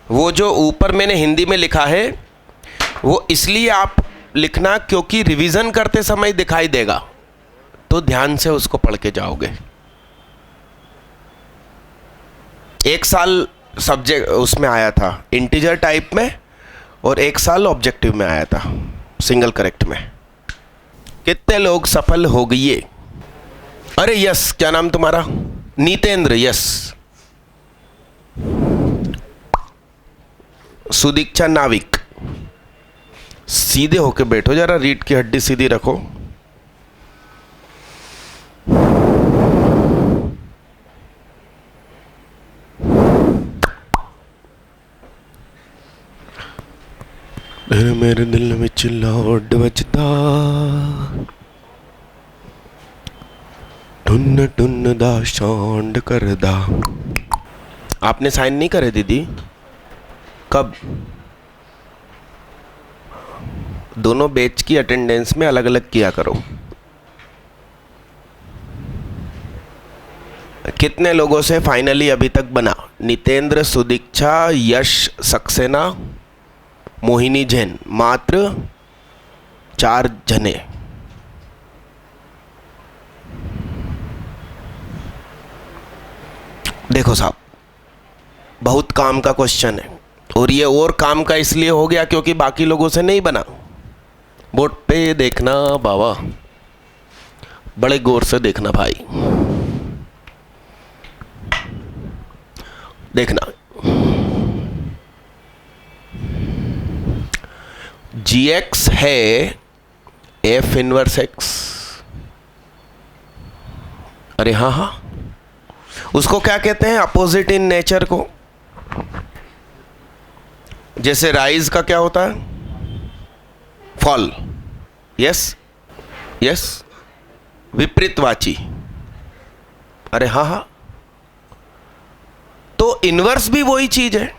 वो जो ऊपर मैंने हिंदी में लिखा है वो इसलिए आप लिखना क्योंकि रिवीजन करते समय दिखाई देगा, तो ध्यान से उसको पढ़ के जाओगे। एक साल सब्जेक्ट उसमें आया था इंटीजर टाइप में और एक साल ऑब्जेक्टिव में आया था सिंगल करेक्ट में। कितने लोग सफल हो गए? अरे यस, क्या नाम तुम्हारा? नीतेंद्र। यस। सुदीक्षा नाविक। सीधे होके बैठो जरा, रीढ़ की हड्डी सीधी रखो। मेरे दिल में चिल्लाहट बजदा, टुन्न टुन्न दा शांड करदा। आपने साइन नहीं करे दीदी? कब? दोनों बैच की अटेंडेंस में अलग अलग किया करो। कितने लोगों से फाइनली अभी तक बना? नितेंद्र, सुदीक्षा, यश सक्सेना, मोहिनी जैन। मात्र 4 जने। देखो साहब, बहुत काम का क्वेश्चन है और ये और काम का इसलिए हो गया क्योंकि बाकी लोगों से नहीं बना। बोर्ड पे देखना बाबा, बड़े गौर से देखना भाई, देखना। gx है f इनवर्स x। अरे हाँ हाँ, उसको क्या कहते हैं? अपोजिट इन नेचर को। जैसे राइज का क्या होता है? फॉल। यस यस, विपरीतवाची। अरे हाँ हाँ, तो इनवर्स भी वही चीज है।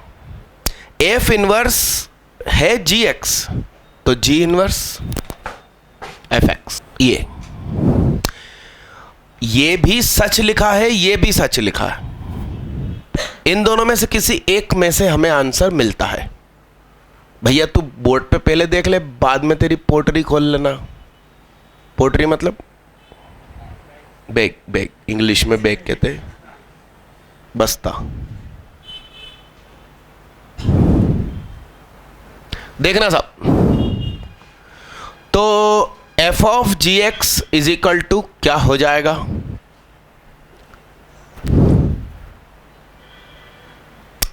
एफ इनवर्स है जी एक्स, तो जी इनवर्स एफ एक्स। ये भी सच लिखा है, ये भी सच लिखा है। इन दोनों में से किसी एक में से हमें आंसर मिलता है। भैया तू बोर्ड पे पहले देख ले, बाद में तेरी पोटरी खोल लेना। पोटरी मतलब बैग। बैग इंग्लिश में बैग कहते हैं, बस्ता। देखना साहब, तो F of G X is equal to क्या हो जाएगा?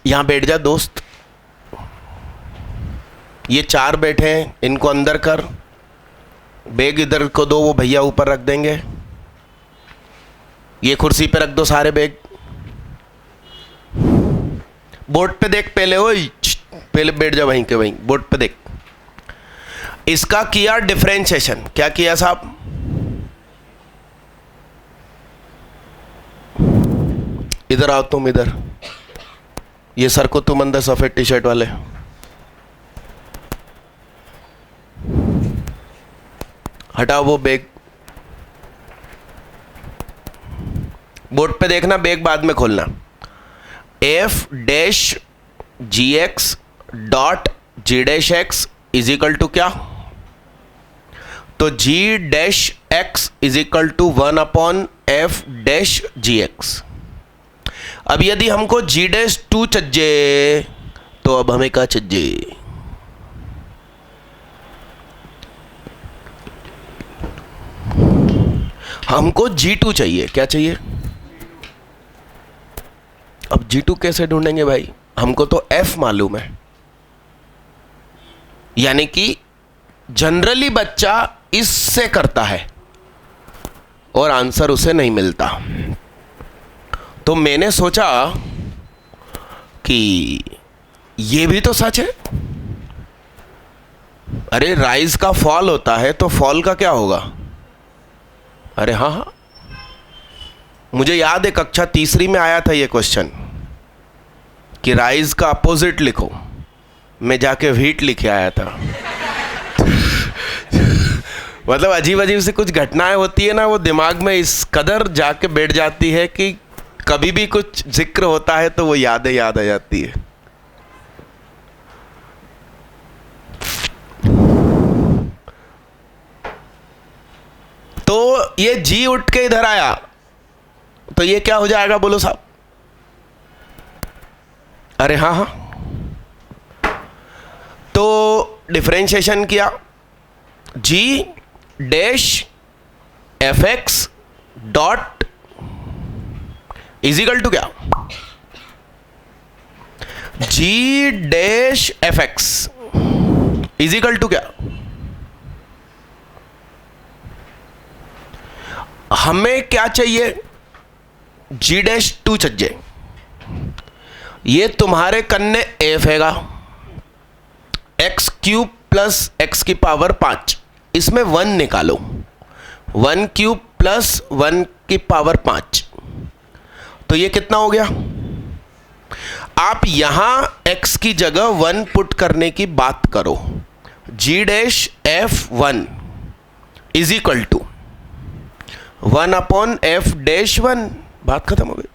यहां बैठ जा दोस्त, ये 4 बैठे हैं, इनको अंदर कर। बैग इधर को दो, वो भैया ऊपर रख देंगे। ये कुर्सी पे रख दो सारे बैग। बोर्ड पे देख पहले, ओए पहले बैठ जा वहीं के वहीं, बोर्ड पे देख। इसका किया डिफरेंशिएशन। क्या किया साहब? इधर आओ तुम, इधर। ये सर को तुम अंदर, सफेद टी शर्ट वाले। हटाओ वो बैग। बोर्ड पे देखना, बैग बाद में खोलना। F dash g x dot g dash x is equal to क्या? तो g dash x is equal to 1 upon f dash g x. अब यदि हमको जी डैश 2 चाहिए, तो अब हमें क्या चाहिए? हमको G2 चाहिए। क्या चाहिए? अब G2 कैसे ढूंढेंगे भाई? हमको तो F मालूम है। यानी कि जनरली बच्चा इससे करता है और आंसर उसे नहीं मिलता। तो मैंने सोचा कि ये भी तो सच है। अरे राइज का फॉल होता है, तो फॉल का क्या होगा? अरे हाँ हाँ, मुझे याद है कक्षा 3री में आया था ये क्वेश्चन कि राइज का अपोजिट लिखो। मैं जाके वीट लिखे आया था। मतलब अजीब अजीब से कुछ घटनाएं होती है ना, वो दिमाग में इस कदर जाके बैठ जाती है कि कभी भी कुछ जिक्र होता है तो वो यादें याद आ जाती है। तो ये जी उठ के इधर आया तो ये क्या हो जाएगा बोलो साहब? अरे हाँ हाँ, तो डिफरेंशिएशन किया, g dash f x dot is equal to क्या? G dash f x is equal to क्या? हमें क्या चाहिए? जी डैश टू चाहिए। ये तुम्हारे कन्ने एफ हैगा, एक्स क्यूब प्लस एक्स की पावर 5, इसमें 1 निकालो, 1 क्यूब प्लस 1 की पावर 5, तो ये कितना हो गया? आप यहां x की जगह 1 पुट करने की बात करो, g dash f 1 is equal to 1 upon f dash 1, बात खत्म हो गई।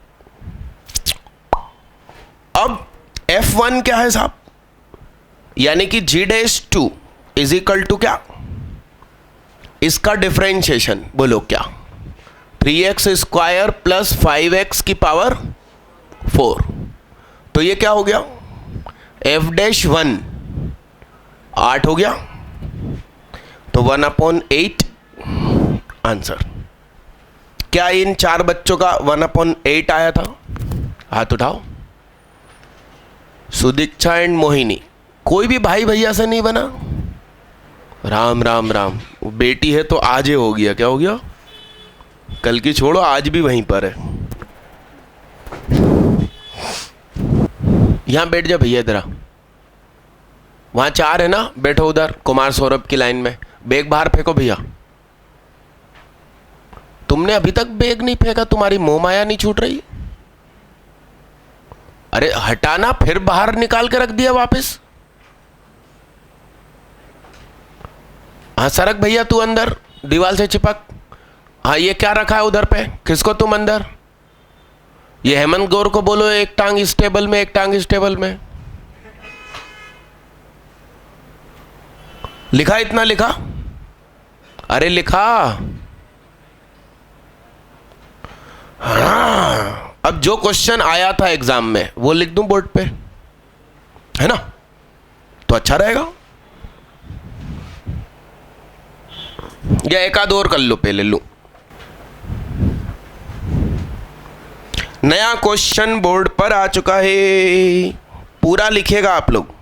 अब f1 क्या है साहब? यानी कि जी डैश 2 इज इक्वल टू क्या? इसका डिफरेंशिएशन बोलो क्या? 3x स्क्वायर प्लस 5x की पावर 4, तो ये क्या हो गया? f डैश 1 8 हो गया, तो 1 अपॉन 8 आंसर। क्या इन 4 बच्चों का 1 अपॉन 8 आया था? हाथ उठाओ। सुदीक्षा एंड मोहिनी, कोई भी भाई भैया से नहीं बना? राम राम राम, वो बेटी है तो आज ही हो गया। क्या हो गया? कल की छोड़ो, आज भी वहीं पर है। यहां बैठ जा भैया, इधर वहां 4 है ना, बैठो उधर कुमार सौरभ की लाइन में। बैग बाहर फेंको भैया। तुमने अभी तक बैग नहीं फेंका, तुम्हारी मोह माया नहीं छूट रही? अरे हटाना, फिर बाहर निकाल के रख दिया वापस। हाँ सरक भैया, तू अंदर दीवार से चिपक। हाँ ये क्या रखा है उधर पे? किसको तुम अंदर? ये हेमंत गौर को बोलो एक टांग इस टेबल में, एक टांग इस टेबल में। लिखा? इतना लिखा? अरे लिखा। हाँ, अब जो क्वेश्चन आया था एग्जाम में वो लिख दूं बोर्ड पे, है ना? तो अच्छा रहेगा। या एक आध और कर लो, पहले लो। नया क्वेश्चन बोर्ड पर आ चुका है, पूरा लिखेगा आप लोग।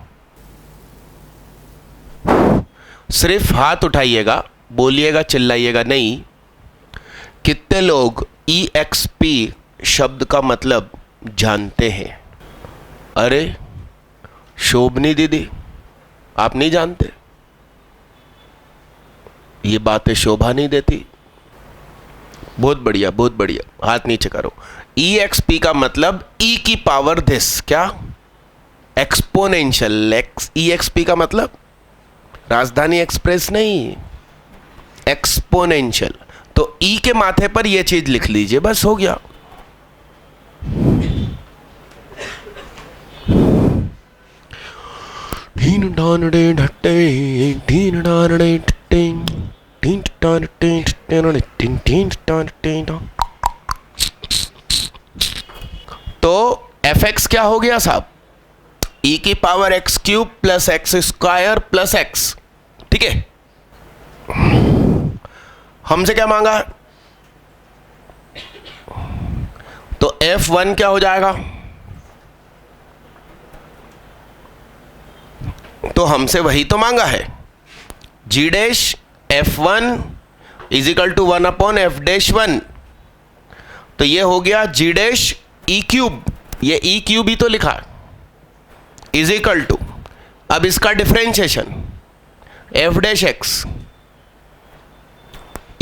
सिर्फ हाथ उठाइएगा, बोलिएगा, चिल्लाइएगा नहीं। कितने लोग EXP शब्द का मतलब जानते हैं? अरे शोभनी दीदी, आप नहीं जानते? ये बातें शोभा नहीं देती। बहुत बढ़िया, बहुत बढ़िया, हाथ नीचे करो। EXP का मतलब E की पावर दिस, क्या? एक्सपोनेंशियल। EXP का मतलब राजधानी एक्सप्रेस नहीं, एक्सपोनेंशियल। तो E के माथे पर यह चीज लिख लीजिए, बस हो गया। तो fx क्या हो गया साहब? E की power x cube plus x square plus x, ठीक है? हमसे क्या मांगा है? तो f1 क्या हो जाएगा? तो हमसे वही तो मांगा है, g dash f1 is equal to 1 upon f dash 1। तो ये हो गया जी डैश ई क्यूब, ये ई क्यूब ही तो लिखा, इज इक्वल टू, अब इसका differentiation F dash X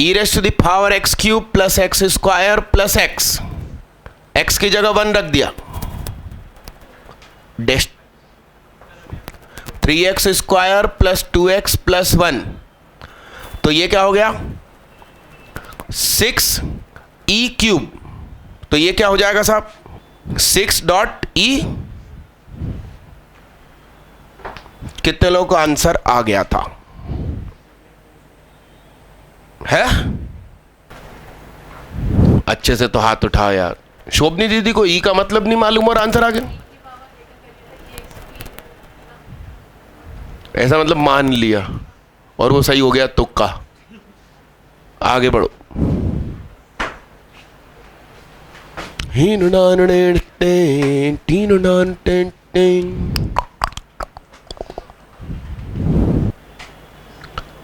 e raise to the power x cube plus x square plus x, x की जगह 1 रख दिया, dash 3x square plus 2x plus 1। तो ये क्या हो गया? 6 ई क्यूब तो ये क्या हो जाएगा साहब, 6 डॉट ई। कितने लोगों को आंसर आ गया था? है अच्छे से तो हाथ उठाओ यार। शोभनी दीदी को ई का मतलब नहीं मालूम और आंसर आ गया, ऐसा मतलब मान लिया और वो सही हो गया तुक्का। आगे बढ़ो।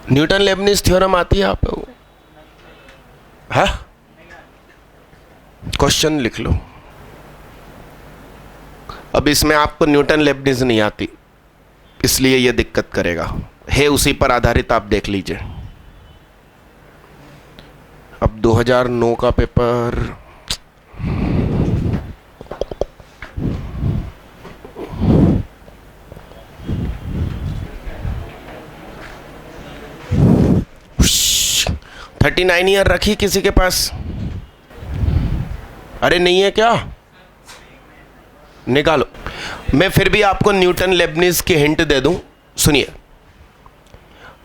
न्यूटन लेबनिज थ्योरम आती है आप लोगों? हाँ, क्वेश्चन लिख लो। अब इसमें आपको न्यूटन लेबनिज नहीं आती, इसलिए ये दिक्कत करेगा। है उसी पर आधारित, आप देख लीजिए। अब 2009 का पेपर, उश, 39 ईयर रखी किसी के पास? अरे नहीं है क्या? निकालो। मैं फिर भी आपको न्यूटन लेबनिज की हिंट दे दूं, सुनिए।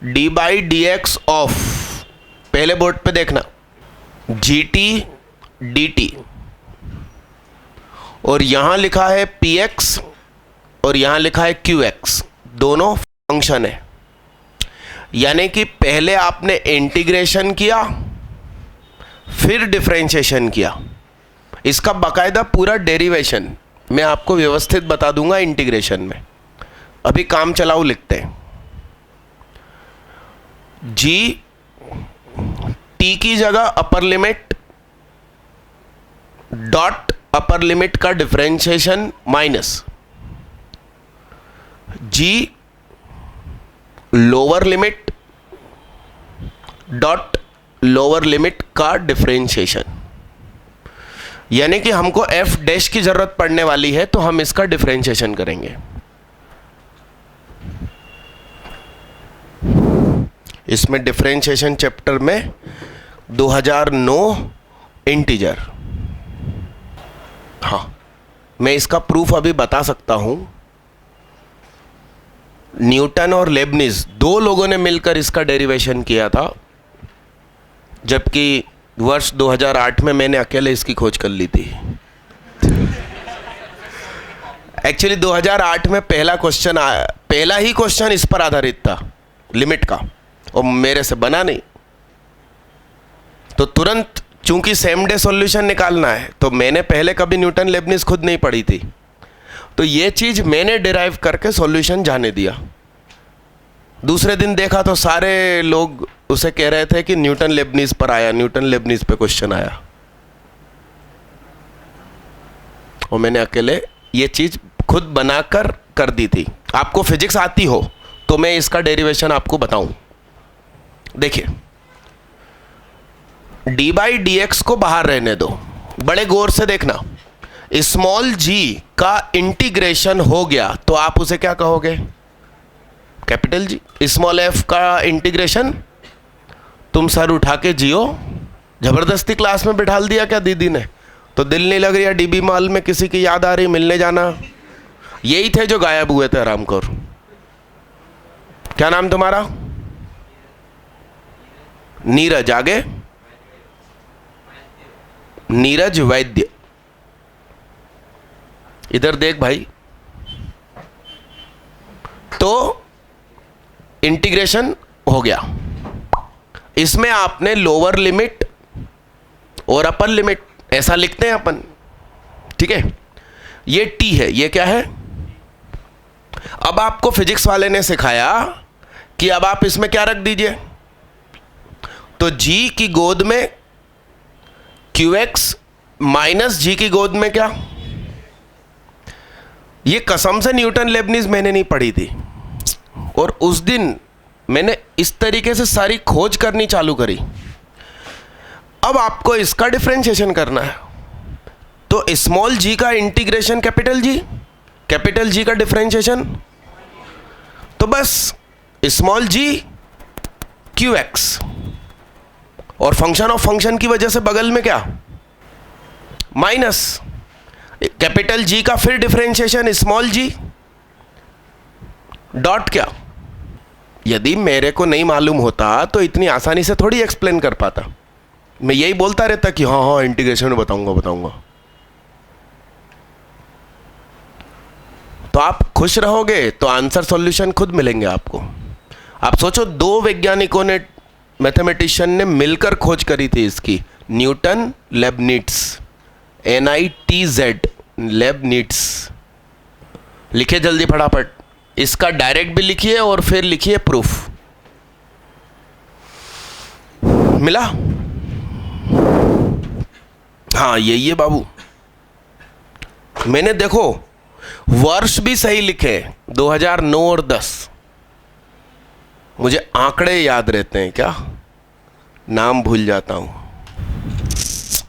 D by D x of, पहले बोर्ड पे देखना, जी टी डी टी, और यहां लिखा है पी एक्स और यहां लिखा है क्यू एक्स, दोनों फंक्शन है। यानी कि पहले आपने इंटीग्रेशन किया फिर डिफरेंशिएशन किया। इसका बाकायदा पूरा डेरिवेशन मैं आपको व्यवस्थित बता दूंगा इंटीग्रेशन में। अभी काम चलाओ लिखते हैं। जी टी की जगह upper limit dot upper limit का differentiation minus g lower limit dot lower limit का डिफरेंशिएशन। यानी कि हमको एफ डैश की जरूरत पड़ने वाली है, तो हम इसका डिफरेंशिएशन करेंगे। इसमें डिफरेंशिएशन चैप्टर में 2009 इंटीजर। हाँ, मैं इसका प्रूफ अभी बता सकता हूं। न्यूटन और लेबनिज दो लोगों ने मिलकर इसका डेरिवेशन किया था, जबकि वर्ष 2008 में मैंने अकेले इसकी खोज कर ली थी। एक्चुअली 2008 में पहला क्वेश्चन आया, पहला ही क्वेश्चन इस पर आधारित था, लिमिट का, और मेरे से बना नहीं। तो तुरंत, चूंकि सेम डे सॉल्यूशन निकालना है, तो मैंने पहले कभी न्यूटन लेबनिज खुद नहीं पढ़ी थी, तो ये चीज मैंने डिराइव करके सॉल्यूशन जाने दिया। दूसरे दिन देखा तो सारे लोग उसे कह रहे थे कि न्यूटन लेबनिज पर आया, न्यूटन लेबनिज पे क्वेश्चन आया, और मैंने अकेले ये चीज खुद बनाकर कर दी थी। आपको फिजिक्स आती हो तो मैं इसका डेरिवेशन आपको बताऊं। देखिए, डी बाई डी एक्स को बाहर रहने दो, बड़े गौर से देखना। स्मॉल जी का इंटीग्रेशन हो गया तो आप उसे क्या कहोगे? Capital G. स्मॉल एफ का इंटीग्रेशन, तुम सर उठा के जियो। जबरदस्ती क्लास में बिठा दिया क्या दीदी ने? तो दिल नहीं लग रही, डीबी मॉल में किसी की याद आ रही, मिलने जाना। यही थे जो गायब हुए थे आरामखोर। क्या नाम तुम्हारा? नीरज। आगे? नीरज वैद्य। इधर देख भाई। तो इंटीग्रेशन हो गया, इसमें आपने लोअर लिमिट और अपर लिमिट ऐसा लिखते हैं अपन, ठीक है। ये टी है, ये क्या है? अब आपको फिजिक्स वाले ने सिखाया कि अब आप इसमें क्या रख दीजिए, तो जी की गोद में क्यू एक्स माइनस जी की गोद में क्या। ये कसम से न्यूटन लेबनिज मैंने नहीं पढ़ी थी, और उस दिन मैंने इस तरीके से सारी खोज करनी चालू करी। अब आपको इसका डिफरेंशिएशन करना है, तो स्मॉल जी का इंटीग्रेशन कैपिटल जी का डिफरेंशिएशन, तो बस स्मॉल जी क्यू एक्स, और फंक्शन ऑफ फंक्शन की वजह से बगल में क्या, माइनस कैपिटल जी का फिर डिफरेंशिएशन स्मॉल जी डॉट क्या। यदि मेरे को नहीं मालूम होता तो इतनी आसानी से थोड़ी एक्सप्लेन कर पाता, मैं यही बोलता रहता कि हाँ हाँ इंटीग्रेशन में बताऊंगा। तो आप खुश रहोगे तो आंसर सॉल्यूशन खुद मिलेंगे आपको। आप सोचो, दो वैज्ञानिकों ने, मैथमेटिशियन ने मिलकर खोज करी थी इसकी, न्यूटन लेबनिट्ज, NITZ लेबनिट्ज। लिखिए जल्दी फटाफट, इसका डायरेक्ट भी लिखिए और फिर लिखिए प्रूफ। मिला? हाँ यही है बाबू। मैंने देखो वर्ष भी सही लिखे, 2009 और 10। मुझे आंकड़े याद रहते हैं क्या, नाम भूल जाता हूं।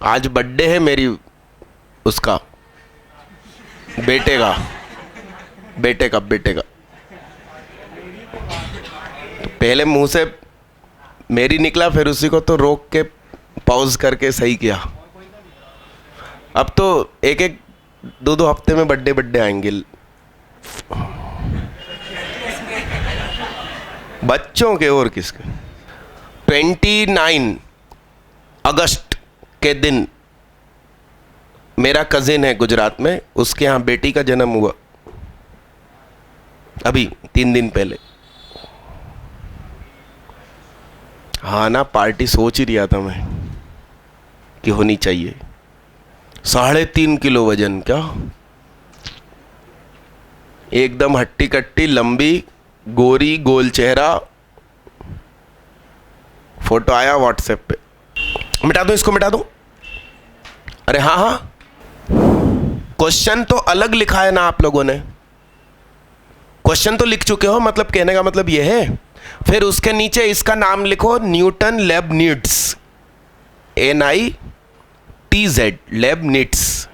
आज बर्थडे है मेरी, उसका बेटे का तो पहले मुंह से मेरी निकला, फिर उसी को तो रोक के पॉज करके सही किया। अब तो एक दो हफ्ते में बर्थडे आएंगे बच्चों के और किसके। 29 अगस्त के दिन मेरा कजिन है गुजरात में, उसके यहाँ बेटी का जन्म हुआ अभी 3 दिन पहले। हाँ ना, पार्टी सोच ही रहा था मैं कि होनी चाहिए। 3.5 किलो वजन, क्या एकदम हट्टी कट्टी लंबी गोरी गोल चेहरा। फोटो आया व्हाट्सएप पे, मिटा दूं इसको, मिटा दूं? अरे हाँ हाँ, क्वेश्चन तो अलग लिखा है ना आप लोगों ने, क्वेश्चन तो लिख चुके हो, मतलब कहने का मतलब यह है। फिर उसके नीचे इसका नाम लिखो, न्यूटन लेबनिट्ज, NITZ लेबनिट्ज,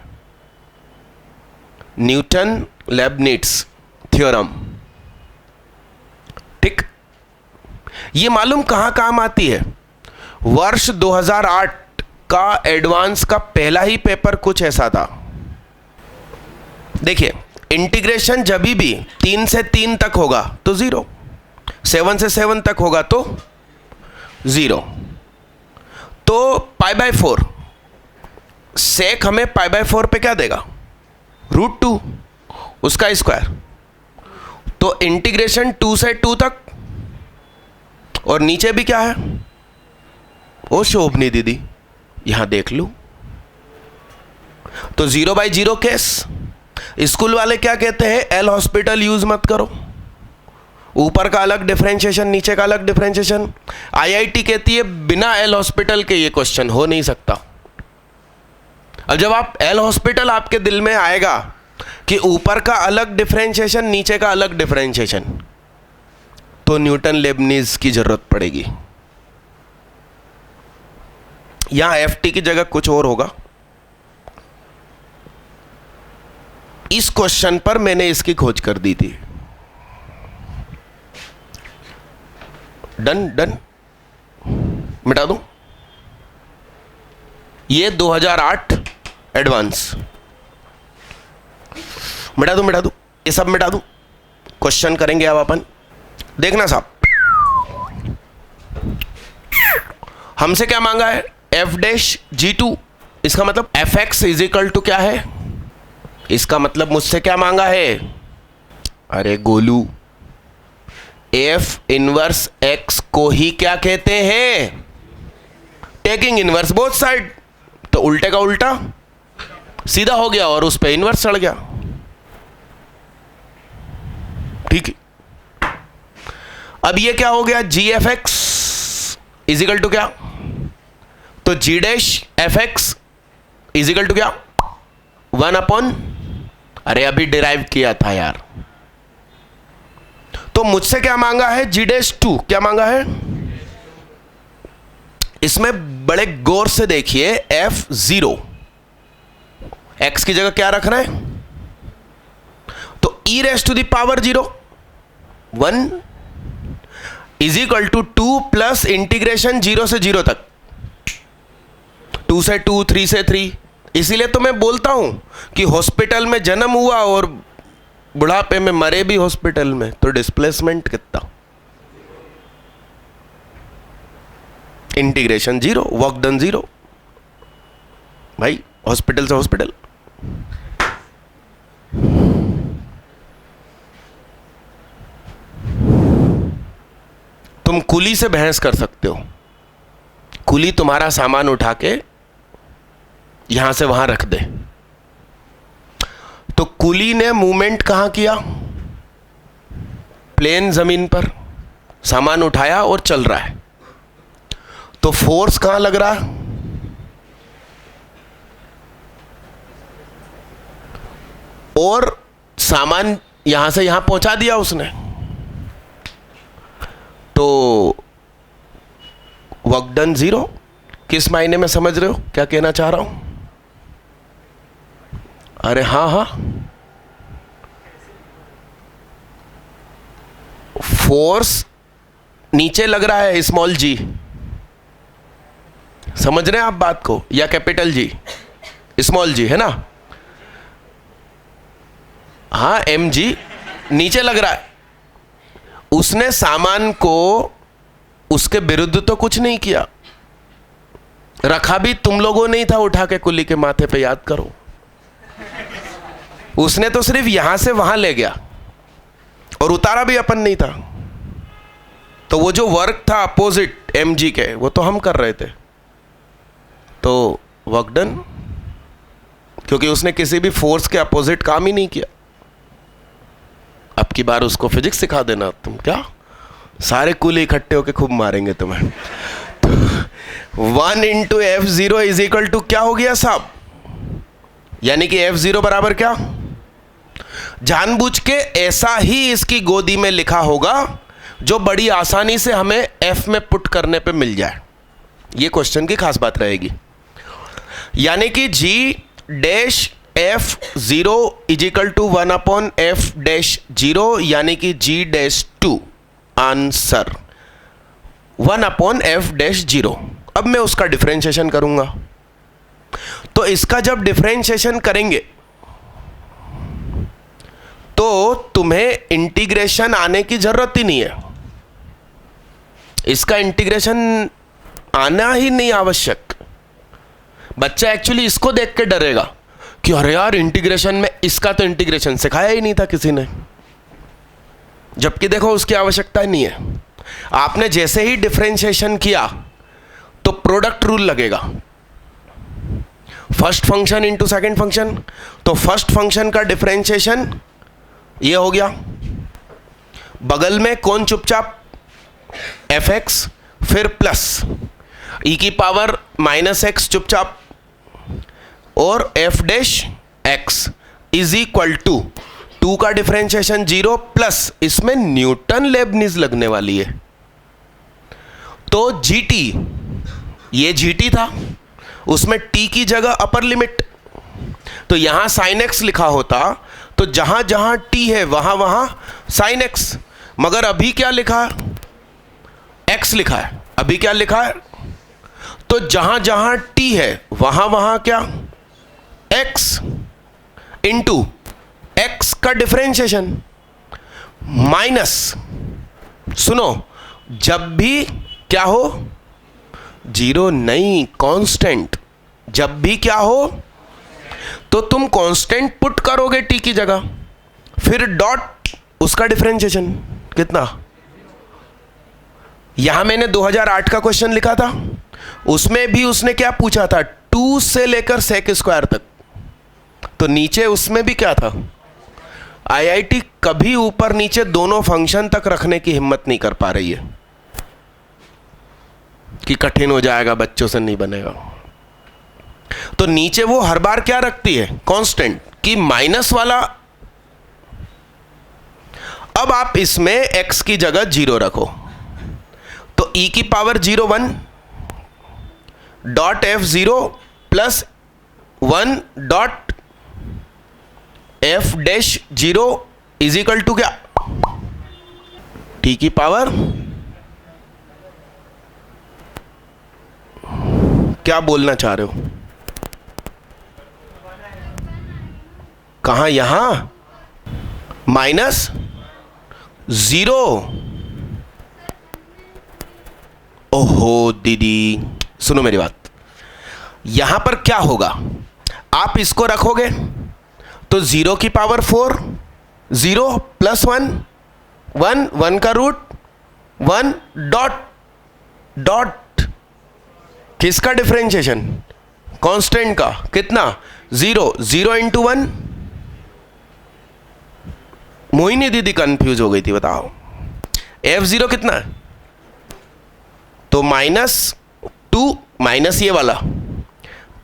न्यूटन लेबनिट्ज थ्योरम। ठीक, ये मालूम कहां काम आती है? वर्ष 2008 का एडवांस का पहला ही पेपर कुछ ऐसा था। देखिए, इंटीग्रेशन जब भी 3 से 3 तक होगा तो 0, 7 से 7 तक होगा तो 0। तो π/4 सेक हमें π/4 पे क्या देगा? √2, उसका स्क्वायर। तो इंटीग्रेशन 2 से 2 तक, और नीचे भी क्या है? ओ शोभनी दीदी, यहां देख लू तो 0/0 केस। स्कूल वाले क्या कहते हैं? एल हॉस्पिटल यूज मत करो, ऊपर का अलग डिफरेंशिएशन, नीचे का अलग डिफरेंशिएशन। IIT कहती है बिना एल हॉस्पिटल के ये क्वेश्चन हो नहीं सकता। अब जब आप एल हॉस्पिटल आपके दिल में आएगा कि ऊपर का अलग डिफरेंशिएशन, नीचे का अलग डिफरेंशिएशन, तो न्यूटन लेबनिज की जरूरत पड़ेगी। यहां FT की जगह कुछ और होगा। इस क्वेश्चन पर मैंने इसकी खोज कर दी थी। डन, मिटा दूं? ये 2008 एडवांस, मिटा दूं, ये सब मिटा दूं। क्वेश्चन करेंगे अब अपन। देखना साहब, हमसे क्या मांगा है? f'(g2), इसका मतलब fx इज इक्वल टू क्या है? इसका मतलब मुझसे क्या मांगा है? अरे गोलू, f इनवर्स x को ही क्या कहते हैं? Taking inverse both side. तो उल्टे का उल्टा सीधा हो गया और उस पे इनवर्स चढ़ गया। ठीक है, अब ये क्या हो गया? gfx इज इक्वल टू क्या? तो g'(fx) इज इक्वल टू क्या? 1/, अरे अभी डिराइव किया था यार। तो मुझसे क्या मांगा है? g'2, क्या मांगा है? इसमें बड़े गौर से देखिए, f0 x की जगह क्या रखना है? तो e⁻0 1 is equal to 2 plus integration 0 से 0 तक, 2 से 2, 3 से 3, इसीलिए तो मैं बोलता हूं कि हॉस्पिटल में जन्म हुआ और बुढ़ापे में मरे भी हॉस्पिटल में, तो डिस्प्लेसमेंट कितना? इंटीग्रेशन 0, वर्क डन 0 भाई, हॉस्पिटल से हॉस्पिटल। तुम कुली से बहस कर सकते हो, कुली तुम्हारा सामान उठा के यहां से वहां रख दे, तो कुली ने मूवमेंट कहां किया? प्लेन जमीन पर सामान उठाया और चल रहा है, तो फोर्स कहां लग रहा है? और सामान यहां से यहां पहुंचा दिया उसने, तो वर्क डन 0। किस मायने में समझ रहे हो क्या कहना चाह रहा हूं? अरे हाँ हाँ, फोर्स नीचे लग रहा है स्मॉल जी, समझ रहे हैं आप बात को, या कैपिटल जी स्मॉल जी है ना, हाँ एम जी नीचे लग रहा है। उसने सामान को उसके विरुद्ध तो कुछ नहीं किया, रखा भी तुम लोगों ने ही था उठा के कुली के माथे पे, याद करो। उसने तो सिर्फ यहां से वहां ले गया और उतारा भी अपन नहीं था, तो वो जो वर्क था अपोजिट एम जी के, वो तो हम कर रहे थे, तो वर्क डन, क्योंकि उसने किसी भी फोर्स के अपोजिट काम ही नहीं किया। अब की बार उसको फिजिक्स सिखा देना, तुम क्या सारे कुल इकट्ठे होके खूब मारेंगे तुम्हें। तो 1 into F0 is equal to क्या हो गया साहब? यानी कि F0 बराबर क्या? जानबूझ के ऐसा ही इसकी गोदी में लिखा होगा जो बड़ी आसानी से हमें F में पुट करने पे मिल जाए। ये क्वेश्चन की खास बात रहेगी। यानी कि G dash F0 is equal to 1 upon F dash 0, यानी कि G dash 2 answer 1 upon F dash 0। अब मैं उसका डिफरेंशिएशन करूंगा, तो इसका जब डिफरेंशिएशन करेंगे तो तुम्हें इंटीग्रेशन आने की जरूरत ही नहीं है, इसका इंटीग्रेशन आना ही नहीं आवश्यक। बच्चा एक्चुअली इसको देख के डरेगा कि अरे यार इंटीग्रेशन में, इसका तो इंटीग्रेशन सिखाया ही नहीं था किसी ने, जबकि देखो उसकी आवश्यकता ही नहीं है। आपने जैसे ही डिफरेंशिएशन किया तो प्रोडक्ट रूल लगेगा, first function into second function, तो फर्स्ट फंक्शन का डिफरेंशिएशन ये हो गया, बगल में कौन चुपचाप fx, फिर प्लस e की पावर माइनस एक्स चुपचाप, और f dash x is equal to 2 का डिफरेंशिएशन 0 प्लस इसमें न्यूटन लेबनीज लगने वाली है, तो gt, ये gt था, उसमें t की जगह अपर लिमिट, तो यहां साइन x लिखा होता तो जहां जहां t है वहां वहां साइन x, मगर अभी क्या लिखा है? x लिखा है। अभी क्या लिखा है? तो जहां जहां t है वहां वहां क्या? x इंटू x का डिफरेंशिएशन माइनस, सुनो, जब भी क्या हो, 0 नहीं, कांस्टेंट, जब भी क्या हो तो तुम कांस्टेंट पुट करोगे t की जगह, फिर डॉट उसका डिफरेंशिएशन कितना। यहां मैंने 2008 का क्वेश्चन लिखा था, उसमें भी उसने क्या पूछा था, 2 से लेकर सेक स्क्वायर तक, तो नीचे उसमें भी क्या था। आईआईटी कभी ऊपर नीचे दोनों फंक्शन तक रखने की हिम्मत नहीं कर पा रही है कि कठिन हो जाएगा, बच्चों से नहीं बनेगा। तो नीचे वो हर बार क्या रखती है, कांस्टेंट, कि माइनस वाला। अब आप इसमें x की जगह 0 रखो, तो e की power 0 1 dot f0 plus 1 dot f dash 0 is equal to क्या, t की पावर, क्या बोलना चाह रहे हो? कहाँ, यहां -0। ओहो दीदी, सुनो मेरी बात, यहां पर क्या होगा, आप इसको रखोगे तो 0 की पावर 4, 0 + 1, 1, 1 का रूट 1, डॉट किसका डिफरेंशिएशन, कांस्टेंट का, कितना, 0, 0 × 1। मोहिनी दीदी कंफ्यूज हो गई थी, बताओ F0 कितना है, तो -2 माइनस ये वाला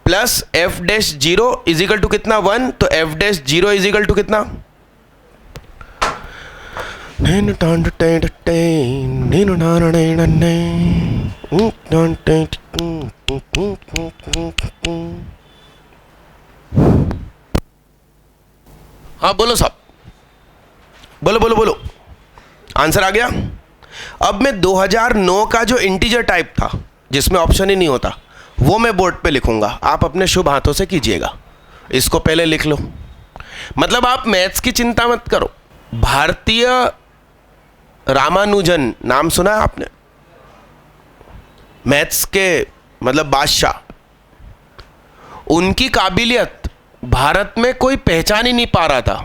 प्लस F'0 = कितना, 1, तो F'0 = कितना, हाँ बोलो साहब, बोलो, आंसर आ गया। अब मैं 2009 का जो इंटीजर टाइप था जिसमें ऑप्शन ही नहीं होता वो मैं बोर्ड पे लिखूंगा, आप अपने शुभ हाथों से कीजिएगा। इसको पहले लिख लो, मतलब आप मैथ्स की चिंता मत करो। भारतीय रामानुजन नाम सुना है आपने, मैथ्स के मतलब बादशाह, उनकी काबिलियत भारत में कोई पहचान ही नहीं पा रहा था,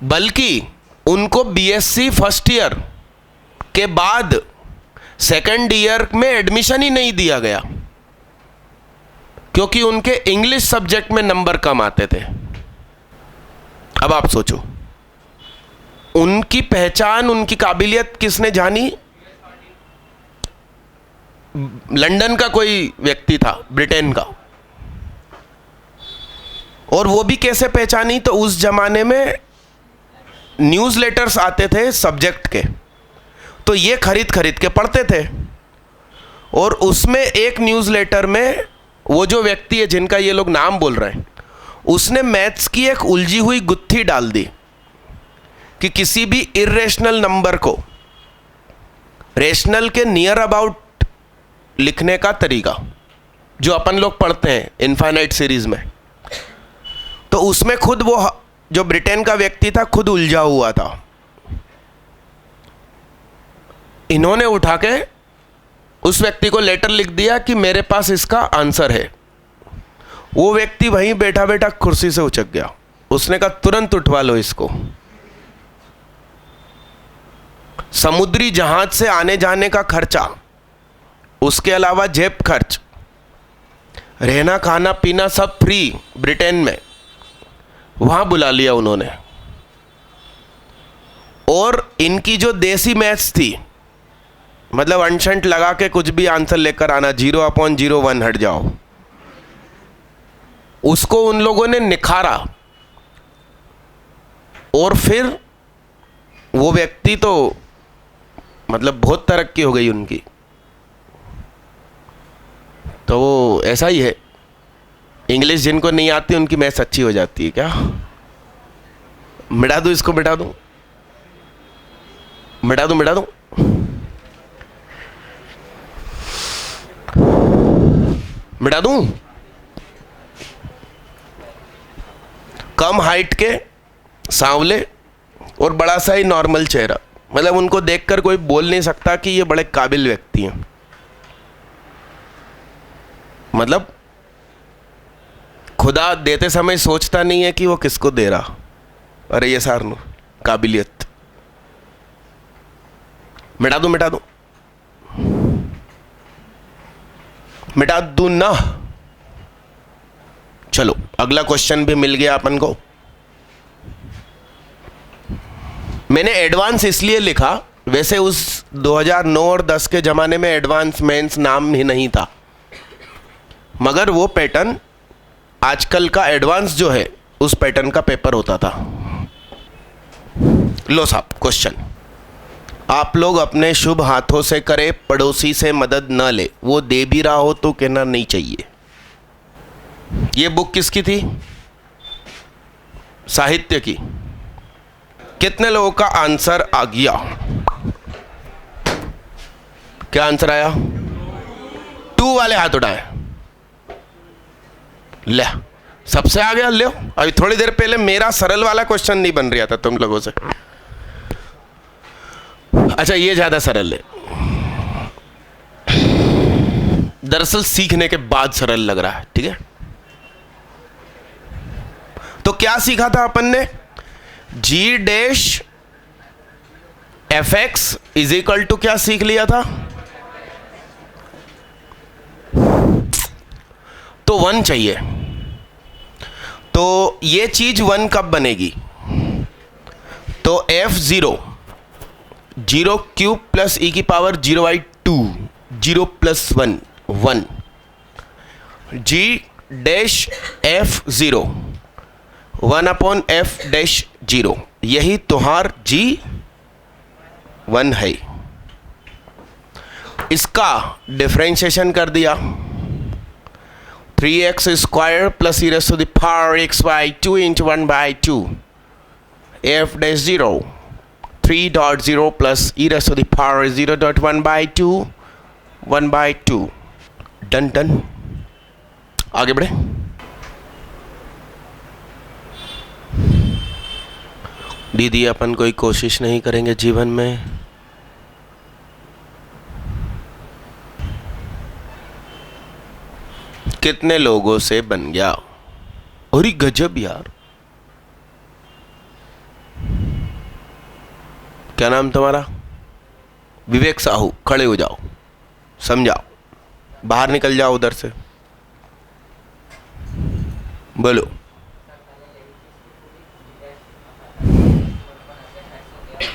बल्कि उनको बीएससी फर्स्ट ईयर के बाद सेकंड ईयर में एडमिशन ही नहीं दिया गया, क्योंकि उनके इंग्लिश सब्जेक्ट में नंबर कम आते थे। अब आप सोचो, उनकी पहचान, उनकी काबिलियत किसने जानी, लंदन का कोई व्यक्ति था, ब्रिटेन का, और वो भी कैसे पहचानी, तो उस जमाने में न्यूज़लेटर्स आते थे सब्जेक्ट के, तो ये खरीद के पढ़ते थे, और उसमें एक न्यूज़लेटर में वो जो व्यक्ति है जिनका ये लोग नाम बोल रहे हैं, उसने मैथ्स की एक उलझी हुई गुत्थी डाल दी कि किसी भी इर्रेशनल नंबर को रेशनल के नियर अबाउट लिखने का तरीका जो अपन लोग पढ़ते हैं इनफाइनाइट सीरीज में, तो उसमें खुद वो जो ब्रिटेन का व्यक्ति था खुद उलझा हुआ था। इन्होंने उठा के उस व्यक्ति को लेटर लिख दिया कि मेरे पास इसका आंसर है। वो व्यक्ति वहीं बैठा बैठा कुर्सी से उचक गया, उसने कहा तुरंत उठवा लो इसको। समुद्री जहाज से आने जाने का खर्चा, उसके अलावा जेब खर्च, रहना खाना पीना सब फ्री ब्रिटेन में, वहां बुला लिया उन्होंने। और इनकी जो देसी मैथ्स थी, मतलब अनशंट लगा के कुछ भी आंसर लेकर आना, 0/01 हट जाओ, उसको उन लोगों ने निखारा। और फिर वो व्यक्ति तो मतलब बहुत तरक्की हो गई उनकी। तो वो ऐसा ही है, इंग्लिश जिनको नहीं आती उनकी मैथ्स अच्छी हो जाती है। क्या मिटा दूं इसको, मिटा दूं, मिटा दूं, मिटा दूं, मिटा दूं। कम हाइट के, सांवले और बड़ा सा ही नॉर्मल चेहरा, मतलब उनको देखकर कोई बोल नहीं सकता कि ये बड़े काबिल व्यक्ति हैं। मतलब खुदा देते समय सोचता नहीं है कि वो किसको दे रहा। अरे ये सारनु काबिलियत, मिटा दूं, मिटा दूं, मिटा दूं ना। चलो अगला क्वेश्चन भी मिल गया अपन को। मैंने एडवांस इसलिए लिखा, वैसे उस 2009 और 10 के ज़माने में एडवांस मेंस नाम ही नहीं था, मगर वो पैटर्न आजकल का एडवांस जो है उस पैटर्न का पेपर होता था। लो साहब क्वेश्चन, आप लोग अपने शुभ हाथों से करें, पड़ोसी से मदद न ले, वो दे भी रहा हो तो कहना नहीं चाहिए। ये बुक किसकी थी? साहित्य की। कितने लोगों का आंसर आ गया? क्या आंसर आया? 2 वाले हाथ उठाए। ले सबसे आगे लो। अभी थोड़ी देर पहले मेरा सरल वाला क्वेश्चन नहीं बन रहा था तुम लोगों से। अच्छा ये ज्यादा सरल है, दरअसल सीखने के बाद सरल लग रहा है, ठीक है। तो क्या सीखा था अपन ने, g dash f x is equal to क्या सीख लिया था, तो 1 चाहिए। तो ये चीज 1 कब बनेगी, तो f0 0 क्यूब प्लस e की power 0/2 0 plus 1 1 g dash f0 1 upon f dash 0, यही तुहार g1 है। इसका डिफरेंशिएशन कर दिया, 3x square plus e raise to the power x/2 into 1/2 f dash 0 3.0 plus e raise to the power 0.1/2 1/2। Done done, आगे बढ़े। दीदी अपन कोई कोशिश नहीं करेंगे जीवन में, कितने लोगों से बन गया, अरे गजब यार। क्या नाम तुम्हारा, विवेक साहू, खड़े हो जाओ, समझाओ, बाहर निकल जाओ उधर से, बोलो।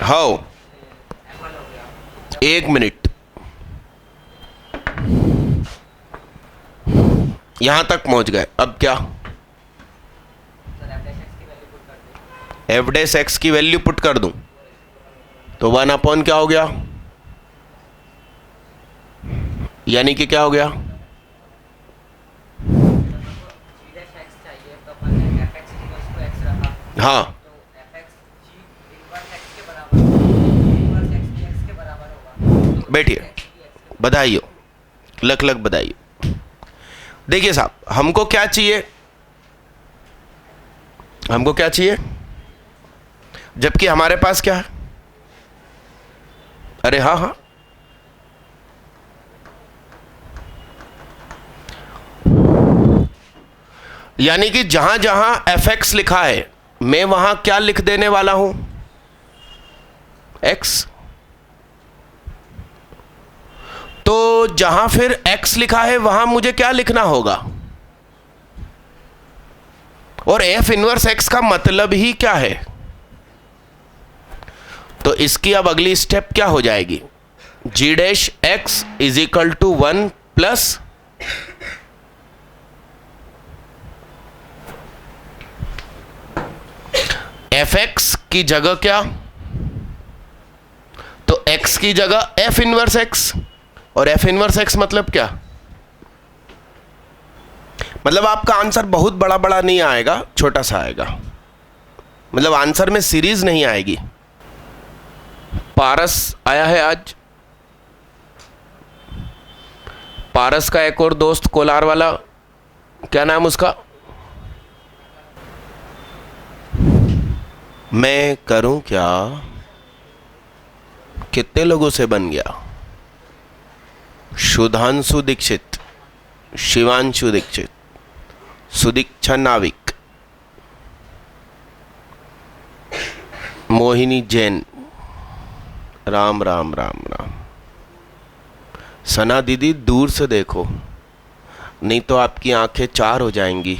हाउ, 1 मिनट, यहां तक पहुंच गए, अब क्या, एफ डैश एक्स की वैल्यू पुट कर दूं तो 1 अपॉन क्या हो गया, यानी कि क्या हो गया, हाँ बैठिए, बधाई हो, लख लख बधाई हो। देखिए साहब, हमको क्या चाहिए, हमको क्या चाहिए, जबकि हमारे पास क्या है, अरे हाँ हाँ, यानी कि जहां जहां एफ एक्स लिखा है मैं वहां क्या लिख देने वाला हूं, एक्स। तो जहां फिर x लिखा है वहां मुझे क्या लिखना होगा, और f इनवर्स x का मतलब ही क्या है, तो इसकी अब अगली स्टेप क्या हो जाएगी, g dash x is equal to 1 plus F X की जगह क्या, तो x की जगह f इनवर्स x, और f इनवर्स x मतलब क्या, मतलब आपका आंसर बहुत बड़ा बड़ा नहीं आएगा, छोटा सा आएगा, मतलब आंसर में सीरीज नहीं आएगी। पारस आया है आज, पारस का एक और दोस्त कोलार वाला, क्या नाम उसका, मैं करूं क्या, कितने लोगों से बन गया, सुधांशु दीक्षित, शिवांशु दीक्षित, सुदीक्षा नाविक, मोहिनी जैन, राम राम राम राम। सना दीदी दूर से देखो, नहीं तो आपकी आंखें 4 हो जाएंगी,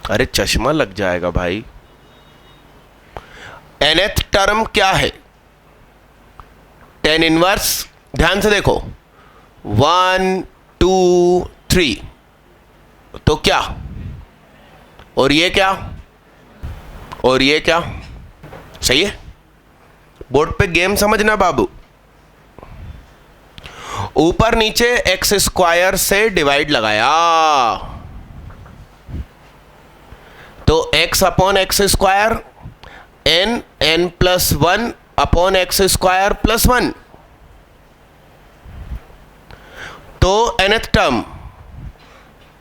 अरे चश्मा लग जाएगा भाई। nth टर्म क्या है, tan इनवर्स, ध्यान से देखो, 1 2 3, तो क्या, और ये क्या, और ये क्या, सही है। बोर्ड पे गेम समझना बाबू, ऊपर नीचे एक्स स्क्वायर से डिवाइड लगाया, तो x upon x square n plus 1 upon x square plus 1, तो nth term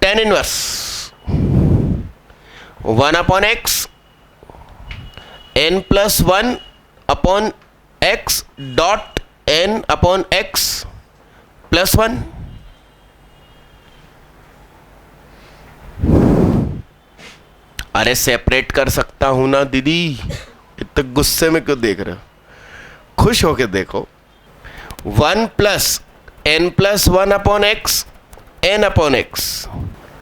tan inverse 1 upon x n plus 1 upon x dot n upon x plus 1। अरे सेपरेट कर सकता हूं ना दीदी, इतने गुस्से में क्यों देख रहे हो, खुश होके देखो। 1 plus n plus 1 upon x n upon x,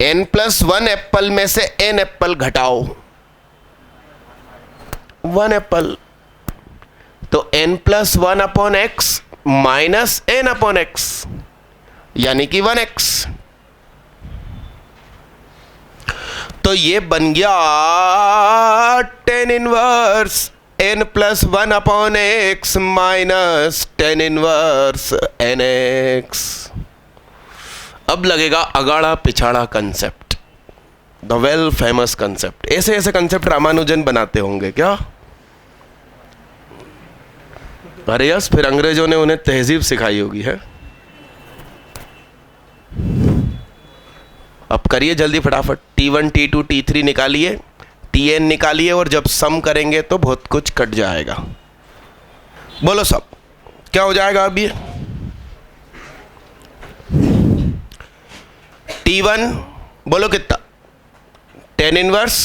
n plus 1 apple में से n एप्पल घटाओ 1 एप्पल, तो n plus 1 upon x minus n upon x यानी कि 1x। तो ये बन गया tan inverse n plus 1 upon x minus tan inverse nx। अब लगेगा अगाड़ा पिछाड़ा concept, the well famous concept. ऐसे ऐसे कंसेप्ट रामानुजन बनाते होंगे क्या? अरे यस, फिर अंग्रेजों ने उन्हें तहजीब सिखाई होगी है। अब करिए जल्दी फटाफट, T1 T2 T3 निकालिए, Tn निकालिए, और जब सम करेंगे तो बहुत कुछ कट जाएगा। बोलो सब क्या हो जाएगा अब ये? T1 बोलो कितना? tan inverse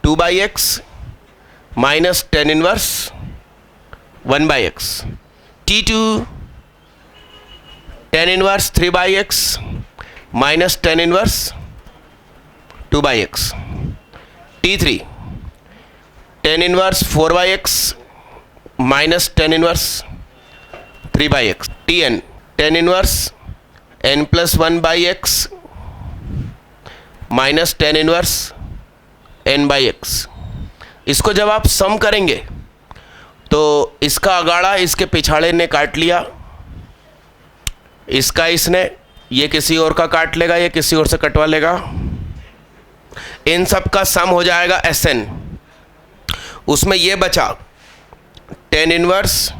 2/x minus tan inverse 1/x। T2 tan inverse 3/x minus tan inverse 2/x। T3 tan inverse 4/x minus tan inverse 3/x। Tn tan inverse n plus 1/x minus tan inverse n/x। इसको जब आप सम करेंगे तो इसका अगाड़ा इसके पिछाड़े ने काट लिया, इसका इसने, ये किसी और का काट लेगा, ये किसी और से कटवा लेगा, इन सब का सम हो जाएगा Sn। उसमें ये बचा tan inverse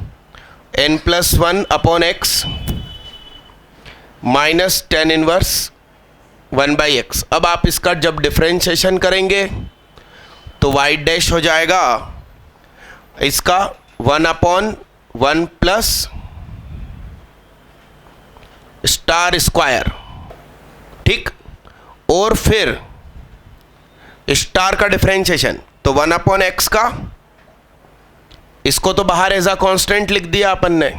n plus 1 upon x minus tan inverse 1/x। अब आप इसका जब डिफरेंशिएशन करेंगे तो y डैश हो जाएगा इसका 1 अपॉन 1 प्लस स्टार स्क्वायर, ठीक। और फिर स्टार का डिफरेंशिएशन तो 1 अपॉन एक्स का, इसको तो बाहर एज अ कांस्टेंट लिख दिया अपन ने,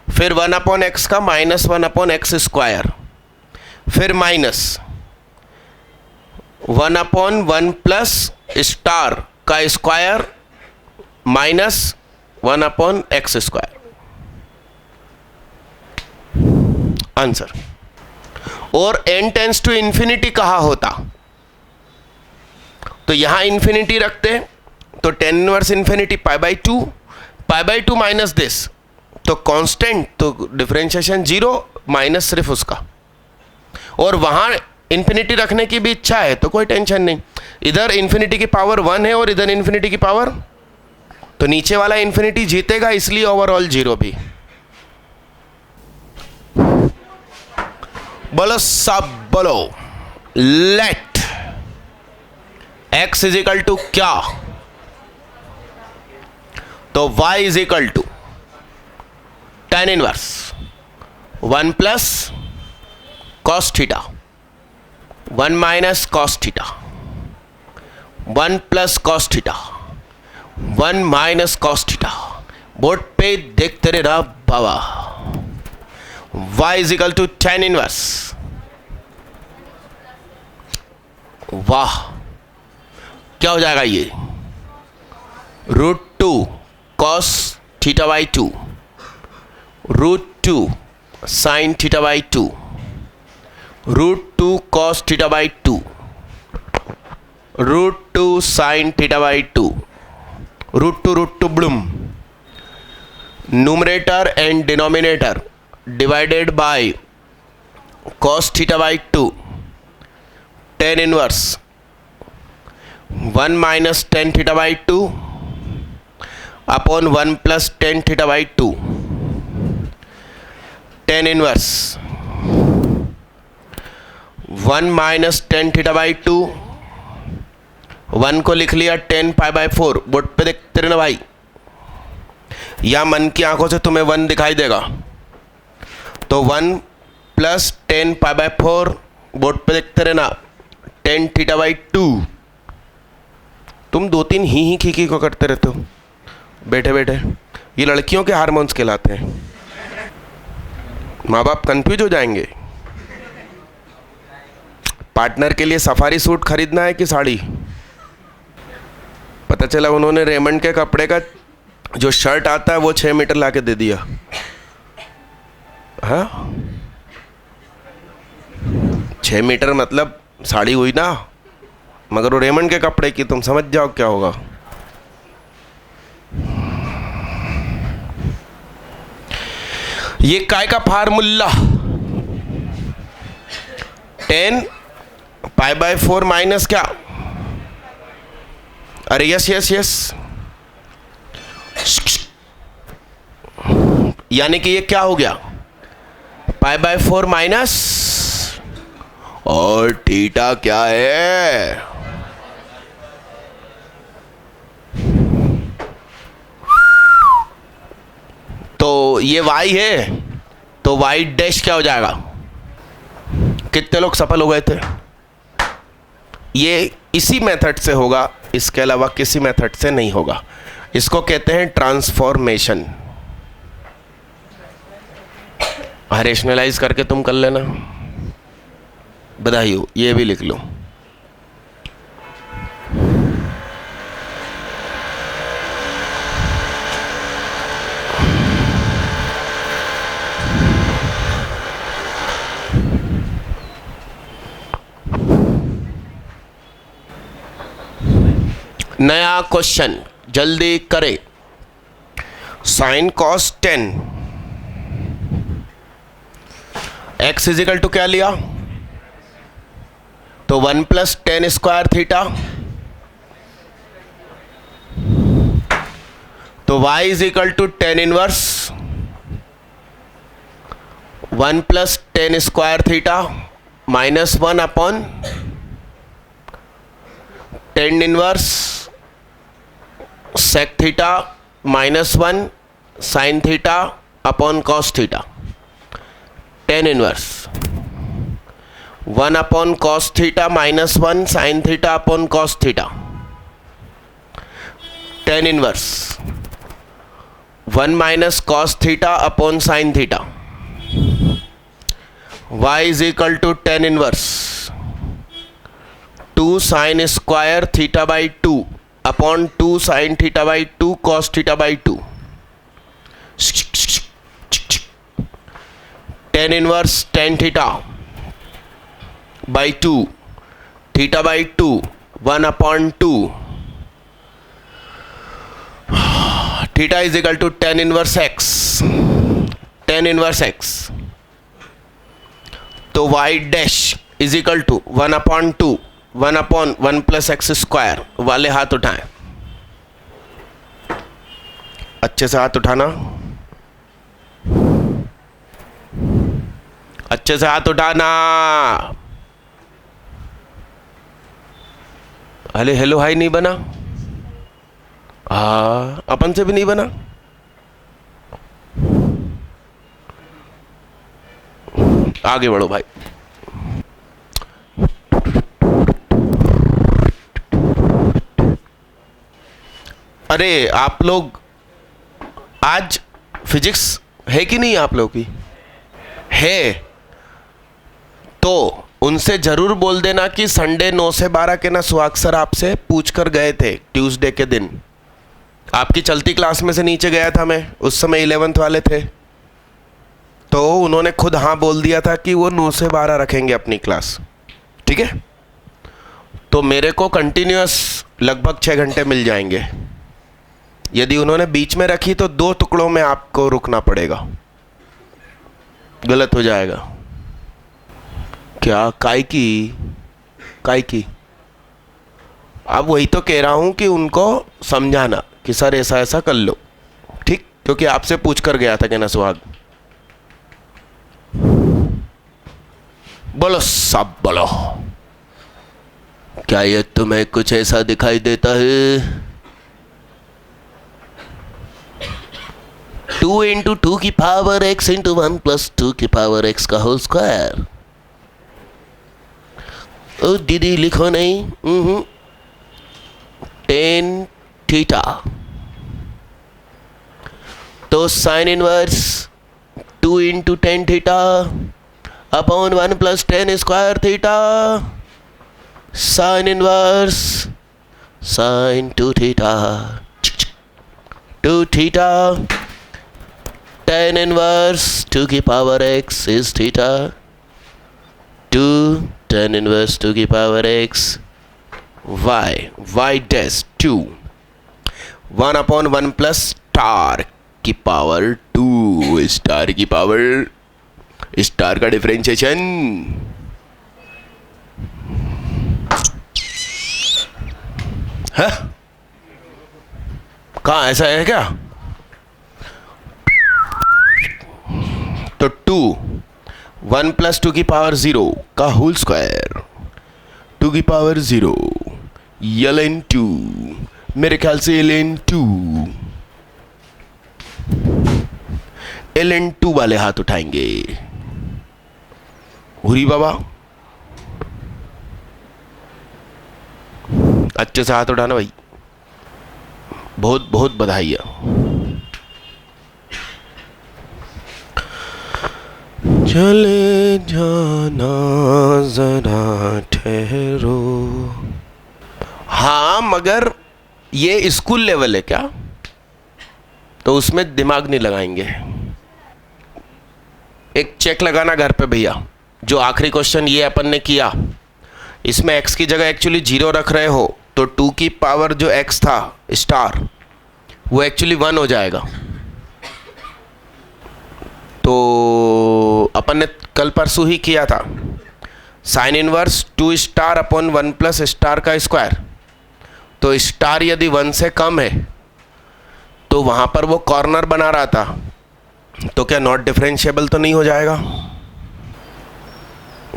फिर 1 अपॉन एक्स का माइनस 1 अपॉन एक्स स्क्वायर, फिर माइनस 1 अपॉन 1 प्लस स्टार का square minus 1 upon x square. Answer. और n टेंस टू इंफिनिटी कहा होता तो यहां इंफिनिटी रखते तो tan inverse infinity π/2 minus this, तो कांस्टेंट, तो डिफरेंशिएशन 0 माइनस सिर्फ उसका। और वहां इंफिनिटी रखने की भी इच्छा है तो कोई टेंशन नहीं, इधर इंफिनिटी की पावर 1 है और इधर इंफिनिटी की पावर, तो नीचे वाला इंफिनिटी जीतेगा, इसलिए ओवरऑल 0 भी। बोलो सब बोलो। Let x is equal to क्या? तो y is equal to tan inverse 1 plus cos theta 1 minus cos theta 1 plus cos theta 1 minus cos theta. Board पे देखते रहे रहा बाबा। y is equal to tan inverse, वाह क्या हो जाएगा ये, √2 cos θ/2 √2 sin θ/2 √2 cos θ/2 √2 sin θ/2 √2 ब्लूम। Numerator and denominator divided by cos θ/2 tan inverse 1 minus tan θ/2 upon 1 plus tan θ/2 tan inverse 1 minus tan theta by 2, 1 को लिख लिया 10 पाई बाई 4। बोर्ड पे देखते रहना भाई, या मन की आंखों से तुम्हें 1 दिखाई देगा। तो 1 प्लस 10 पाई बाई 4, बोर्ड पे देखते रहना 10 थीटा बाई 2। तुम 2-3 ही खीखी को करते रहते हो बैठे बैठे। ये लड़कियों के हार्मोन्स कहलाते हैं। माँ बाप कंफ्यूज हो जाएंगे। पार्टनर के लिए सफारी सूट खरीदना है कि साड़ी? पता चला उन्होंने रेमंड के कपड़े का जो शर्ट आता है वो 6 मीटर लाके दे दिया। हाँ, 6 मीटर मतलब साड़ी हुई ना, मगर वो रेमंड के कपड़े की। तुम समझ जाओ क्या होगा। ये काय का फार्मूला 10 पाई बाय 4 माइनस क्या, अरे यस यस यस, यानी कि ये क्या हो गया, पाई बाय 4 माइनस, और थीटा क्या है, तो ये y है, तो y डैश क्या हो जाएगा। कितने लोग सफल हो गए थे। ये इसी मेथड से होगा, इसके अलावा किसी मेथड से नहीं होगा। इसको कहते हैं ट्रांसफॉर्मेशन। रेशनलाइज करके तुम कर लेना, बधाई हो। ये भी लिख लो। नया क्वेश्चन जल्दी करें। Sine cos 10 x equal to क्या लिया, तो 1 प्लस 10 स्क्वायर थीटा, तो y equal to 10 inverse 1 plus 10 square theta minus 1 upon 10 inverse sec theta minus 1 sine theta upon cos theta. 10 inverse 1 upon cos theta minus 1 sine theta upon cos theta. 10 inverse 1 minus cos theta upon sine theta. y is equal to 10 inverse 2 sine square theta by 2 upon 2 sine theta by 2 cos theta by 2। 10 inverse 10 theta by 2 theta by 2 1 upon 2 theta is equal to 10 inverse x। 10 inverse x, तो y dash is equal to 1 upon 2 1 upon 1 plus x square. वाले हाथ उठाएं, अच्छे से हाथ उठाना, अच्छे से हाथ उठाना। अरे हेलो हाई नहीं बना, हाँ अपन से भी नहीं बना। आगे बढ़ो भाई। अरे आप लोग आज फिजिक्स है कि नहीं आप लोग की? है तो उनसे जरूर बोल देना कि संडे 9 से 12 के ना सुहाग सर आपसे पूछ कर गए थे। ट्यूसडे के दिन आपकी चलती क्लास में से नीचे गया था मैं, उस समय 11th वाले थे, तो उन्होंने खुद हाँ बोल दिया था कि वो 9 से 12 रखेंगे अपनी क्लास। ठीक है, तो मेरे को कंटिन्यूअस लगभग 6 घंटे मिल जाएंगे। यदि उन्होंने बीच में रखी तो 2 टुकड़ों में आपको रुकना पड़ेगा, गलत हो जाएगा। क्या काय की? अब वही तो कह रहा हूं कि उनको समझाना कि सर ऐसा ऐसा कर लो, ठीक, क्योंकि आपसे पूछ कर गया था कि ना सुहाग। बोलो सब बोलो। क्या ये तुम्हें कुछ ऐसा दिखाई देता है? 2 इंटू 2 की पावर x इंटू 1 प्लस 2 की पावर x का होल स्क्वायर। ओ दीदी लिखो नहीं। 10 थीटा। तो sine inverse 2 into 10 theta upon 1 plus 10 square theta. Sine inverse sine 2 theta 2 theta 10 inverse 2 की power x is theta 2 10 inverse 2 की power x y dash 2 1 upon 1 plus star की power 2 star की power star का differentiation. है कहाँ ऐसा है क्या? तो 2 1 प्लस 2 की पावर 0 का होल स्क्वायर 2 की पावर 0 ln 2 मेरे ख्याल से ln 2 ln 2 वाले हाथ उठाएंगे। हुरी बाबा अच्छे से हाथ उठाना भाई, बहुत बहुत बधाई है। चले जाना जरा ठहरो। हाँ मगर ये स्कूल लेवल है क्या, तो उसमें दिमाग नहीं लगाएंगे। एक चेक लगाना घर पे भैया, जो आखिरी क्वेश्चन ये अपन ने किया इसमें x की जगह एक्चुअली 0 रख रहे हो तो 2 की पावर जो x था स्टार वो एक्चुअली 1 हो जाएगा। तो अपन ने कल परसों ही किया था sine inverse 2 star upon 1 plus star का स्क्वायर। तो स्टार यदि 1 से कम है तो वहाँ पर वो कॉर्नर बना रहा था, तो क्या नॉट डिफरेंशिएबल तो नहीं हो जाएगा?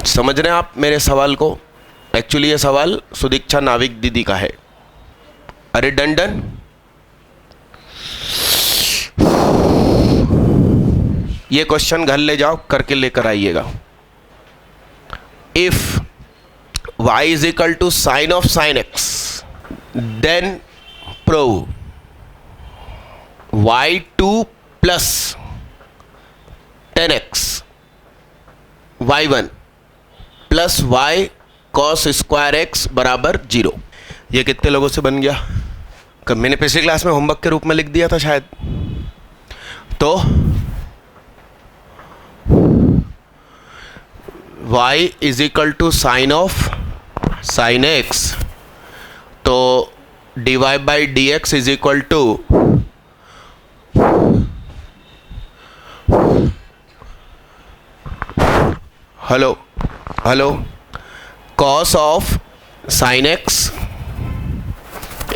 समझ रहे हैं आप मेरे सवाल को? एक्चुअली ये सवाल सुदीक्षा नाविक दीदी का है। अरे डन ये क्वेश्चन घर ले जाओ करके लेकर आइएगा। If y is equal to sine of sine x then prove y2 plus 10x y1 plus y cos square x बराबर 0। ये कितने लोगों से बन गया? कब मैंने पिछली क्लास में होमवर्क के रूप में लिख दिया था शायद। तो y is equal to sine of sine x, तो dy by D X is equal to hello cos of sine x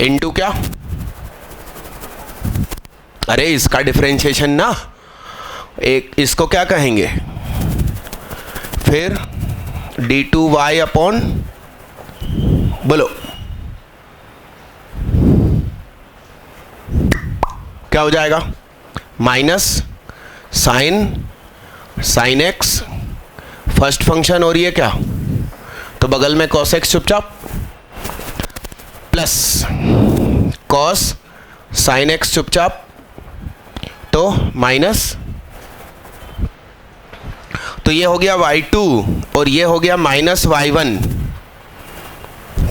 into क्या? अरे इसका डिफरेंशिएशन ना, एक इसको क्या कहेंगे फिर d2y अपॉन बोलो क्या हो जाएगा? Minus sine x first function और ये क्या, तो बगल में cos x चुपचाप प्लस cos साइन x चुपचाप, तो माइनस, तो ये हो गया y2 और ये हो गया minus y1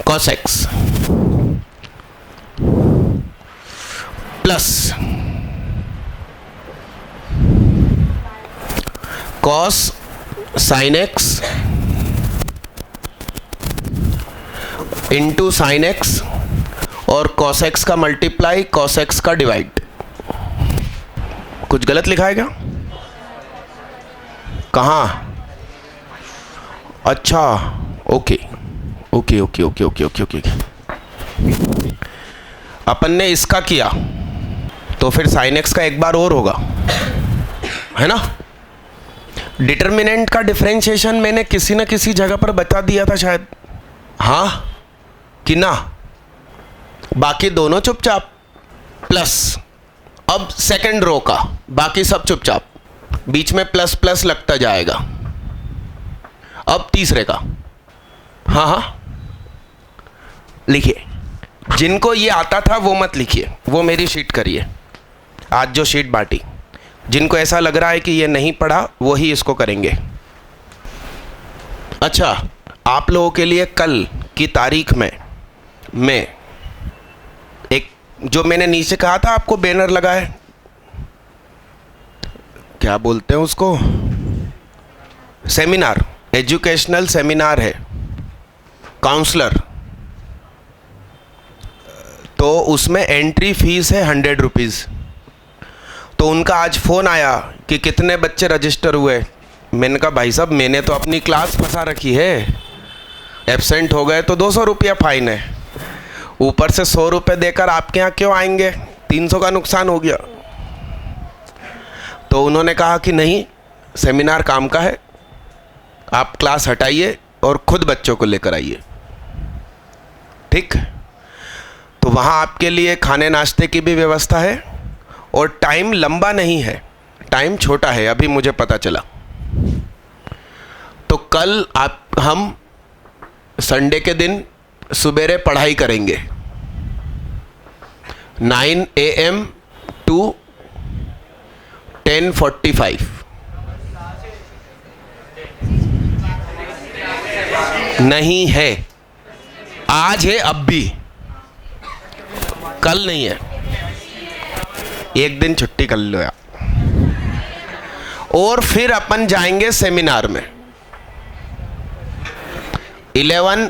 cos x plus cos sine x into sine x और cos x का मल्टीप्लाई cos x का डिवाइड। कुछ गलत लिखा है क्या? कहाँ? अच्छा okay okay okay okay okay okay okay अपन ने इसका किया तो फिर साइन x का एक बार और होगा, है ना? डिटर्मिनेंट का डिफरेंशिएशन मैंने किसी न किसी जगह पर बता दिया था शायद, हाँ कि ना? बाकी दोनों चुपचाप, प्लस अब सेकंड रो का बाकी सब चुपचाप, बीच में प्लस प्लस लगता जाएगा। अब तीसरे का, हाँ हाँ लिखिए। जिनको ये आता था वो मत लिखिए, वो मेरी शीट करिए, आज जो शीट बांटी। जिनको ऐसा लग रहा है कि ये नहीं पढ़ा वो ही इसको करेंगे। अच्छा, आप लोगों के लिए कल की तारीख में मैं एक, जो मैंने नीचे कहा था आपको बैनर लगा है, क्या बोलते हैं उसको, सेमिनार, एजुकेशनल सेमिनार है, काउंसलर, तो उसमें एंट्री फीस है 100 रुपीज़। तो उनका आज फ़ोन आया कि कितने बच्चे रजिस्टर हुए। मैंने कहा भाई साहब मैंने तो अपनी क्लास फंसा रखी है, एब्सेंट हो गए तो 200 रुपया फ़ाइन है, ऊपर से 100 रुपये देकर आपके यहाँ क्यों आएंगे, 300 का नुकसान हो गया। तो उन्होंने कहा कि नहीं, सेमिनार काम का है, आप क्लास हटाइए और ख़ुद बच्चों को लेकर आइए, ठीक। तो वहाँ आपके लिए खाने नाश्ते की भी व्यवस्था है और टाइम लंबा नहीं है, टाइम छोटा है, अभी मुझे पता चला। तो कल हम संडे के दिन सुबेरे पढ़ाई करेंगे 9 AM to 10:45। नहीं है, आज है अब भी, कल नहीं है, एक दिन छुट्टी कर लो यार। और फिर अपन जाएंगे सेमिनार में 11,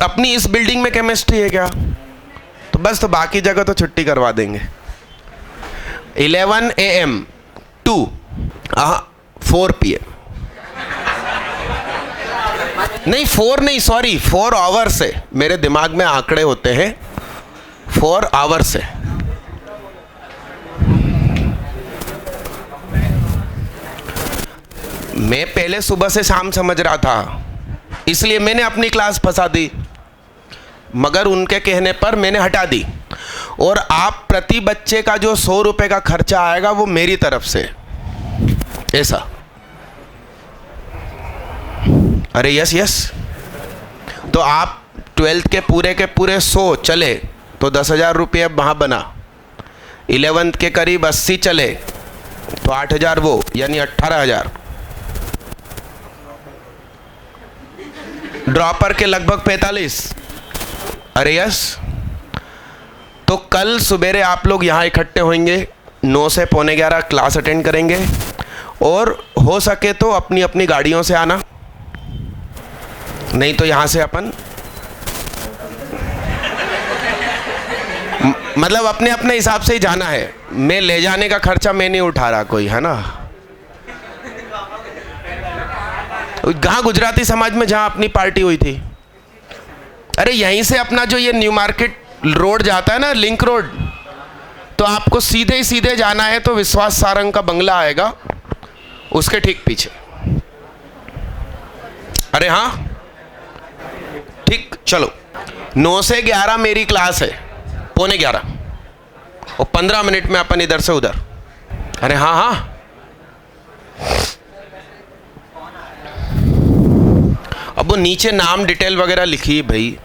अपनी इस बिल्डिंग में केमिस्ट्री है क्या, तो बस, तो बाकी जगह तो छुट्टी करवा देंगे। 11 AM to 4 PM, नहीं 4 नहीं, सॉरी 4 आवर्स है, मेरे दिमाग में आंकड़े होते हैं, 4 आवर्स है। मैं पहले सुबह से शाम समझ रहा था, इसलिए मैंने अपनी क्लास फंसा दी, मगर उनके कहने पर मैंने हटा दी। और आप प्रति बच्चे का जो 100 रुपये का खर्चा आएगा वो मेरी तरफ से, ऐसा। अरे यस यस, तो आप 12th के पूरे 100 चले तो 10,000 रुपये वहाँ बना, 11th के करीब 80 चले तो 8,000 वो, यानी 18,000। ड्रॉपर के लगभग 45। अरे यस, तो कल सुबेरे आप लोग यहाँ इकट्ठे होंगे, 9 से 11:15 क्लास अटेंड करेंगे, और हो सके तो अपनी अपनी गाड़ियों से आना, नहीं तो यहाँ से अपन मतलब अपने अपने हिसाब से ही जाना है। मैं ले जाने का खर्चा मैं नहीं उठा रहा कोई, है ना। कहाँ गुजराती समाज में जहाँ अपनी पार्टी हुई थी, अरे यहीं से अपना जो ये न्यू मार्केट रोड जाता है ना, लिंक रोड, तो आपको सीधे ही सीधे जाना है तो विश्वास सारंग का बंगला आएगा, उसके ठीक पीछे। अरे हाँ ठीक, चलो 9 से 11 मेरी क्लास है, 11:15, और 15 मिनट में अपन इधर से उधर। अरे हाँ हाँ, अब वो नीचे नाम डिटेल वगैरह लिखिए भाई।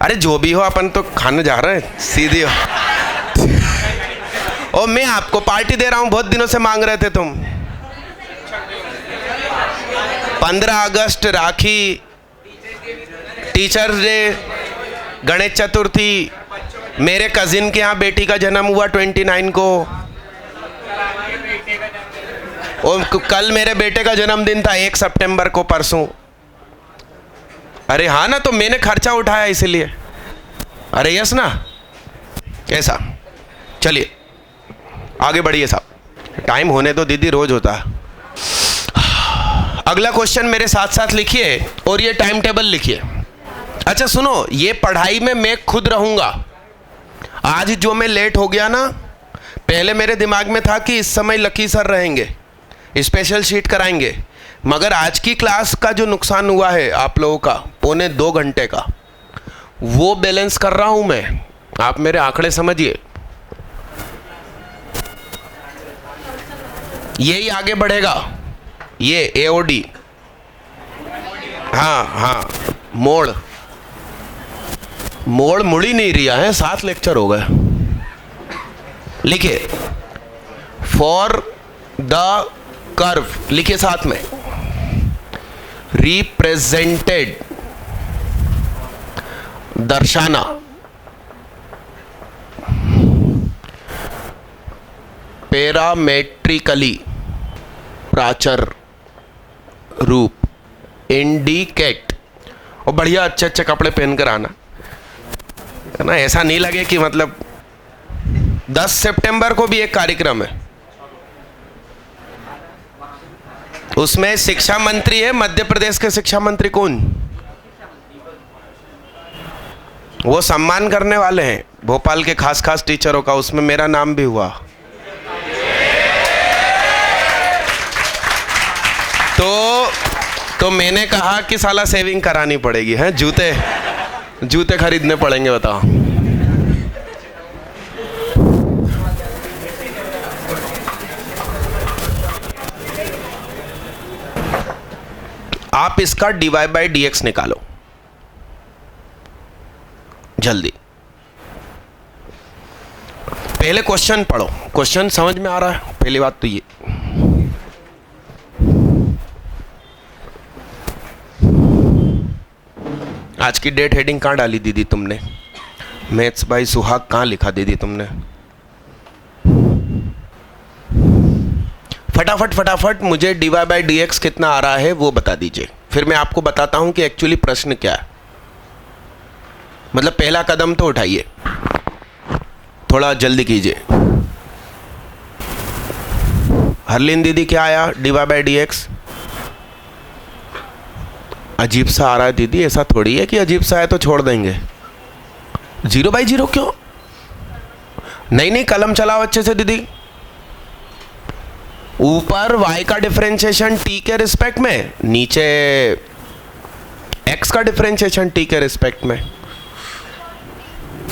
अरे जो भी हो, अपन तो खाने जा रहे हैं, सीधी हो। और मैं आपको पार्टी दे रहा हूं, बहुत दिनों से मांग रहे थे तुम। 15 अगस्त, राखी, टीचर्स डे, गणेश चतुर्थी, मेरे कजिन के यहाँ बेटी का जन्म हुआ 29 को, और कल मेरे बेटे का जन्मदिन था 1 सितंबर को, परसों। अरे हाँ ना, तो मैंने खर्चा उठाया इसीलिए। अरे यस ना, कैसा, चलिए आगे बढ़िए साहब, टाइम होने तो दीदी, रोज होता है। अगला क्वेश्चन मेरे साथ साथ लिखिए और ये टाइम टेबल लिखिए। अच्छा सुनो, ये पढ़ाई में मैं खुद रहूँगा। आज जो मैं लेट हो गया ना, पहले मेरे दिमाग में था कि इस समय लकी सर रहेंगे, स्पेशल शीट कराएंगे। मगर आज की क्लास का जो नुकसान हुआ है आप लोगों का, 1.25 घंटे का, वो बैलेंस कर रहा हूं मैं। आप मेरे आंकड़े समझिए, यही आगे बढ़ेगा, ये एओडी। हाँ हाँ, मोड़ मुड़ ही नहीं रहा है, 7 लेक्चर हो गए। लिखिए फॉर द कर्व, लिखिए साथ में, रिप्रेजेंटेड, दर्शाना, पैरामेट्रिकली, प्राचर रूप, इंडिकेट। और बढ़िया अच्छे अच्छे कपड़े पहन कर आना है ना, ऐसा नहीं लगे कि मतलब 10 सितंबर को भी एक कार्यक्रम है, उसमें शिक्षा मंत्री है, मध्य प्रदेश के शिक्षा मंत्री कौन, वो सम्मान करने वाले हैं भोपाल के खास खास टीचरों का, उसमें मेरा नाम भी हुआ। तो मैंने कहा कि साला सेविंग करानी पड़ेगी, है जूते खरीदने पड़ेंगे, बताओ। आप इसका dy/dx निकालो जल्दी। पहले क्वेश्चन पढ़ो, क्वेश्चन समझ में आ रहा है, पहली बात तो ये। आज की डेट हेडिंग कहाँ डाली दीदी तुमने? मैथ्स बाई सुहाग कहाँ लिखा दीदी तुमने? फटाफट मुझे dy/dx कितना आ रहा है वो बता दीजिए, फिर मैं आपको बताता हूं कि एक्चुअली प्रश्न क्या है। मतलब पहला कदम तो उठाइए, थोड़ा जल्दी कीजिए। हरलीन दीदी क्या आया dy/dx? अजीब सा आ रहा है दीदी, ऐसा थोड़ी है कि अजीब सा है तो छोड़ देंगे। 0/0 क्यों? नहीं कलम चलाओ अच्छे से दीदी। ऊपर y का डिफरेंशिएशन t के रिस्पेक्ट में, नीचे x का डिफरेंशिएशन t के रिस्पेक्ट में।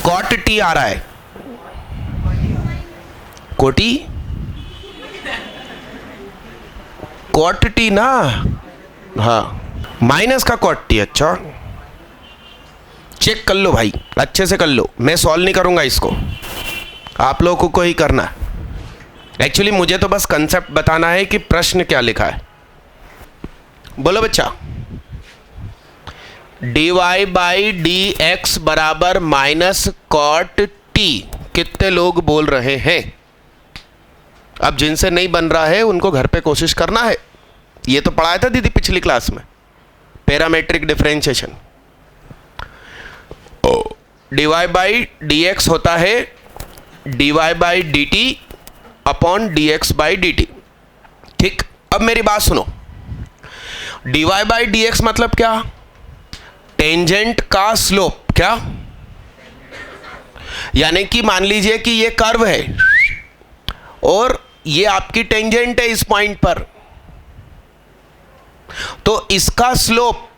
कॉट t आ रहा है, कोटी कॉट t ना, हाँ माइनस का कॉट t। अच्छा चेक कर लो भाई, अच्छे से कर लो, मैं सॉल्व नहीं करूंगा इसको, आप लोगों को ही करना है। एक्चुअली मुझे तो बस कंसेप्ट बताना है कि प्रश्न क्या लिखा है। बोलो बच्चा। dy/dx बराबर माइनस कॉट t, कितने लोग बोल रहे हैं? अब जिनसे नहीं बन रहा है उनको घर पे कोशिश करना है। ये तो पढ़ाया था दीदी पिछली क्लास में, पैरामेट्रिक डिफरेंशिएशन। dy/dx होता है dy/dt अपॉन dx/dt। ठीक, अब मेरी बात सुनो। dy/dx मतलब क्या? टेंजेंट का स्लोप। क्या? यानी कि मान लीजिए कि ये कर्व है और ये आपकी टेंजेंट है इस पॉइंट पर, तो इसका स्लोप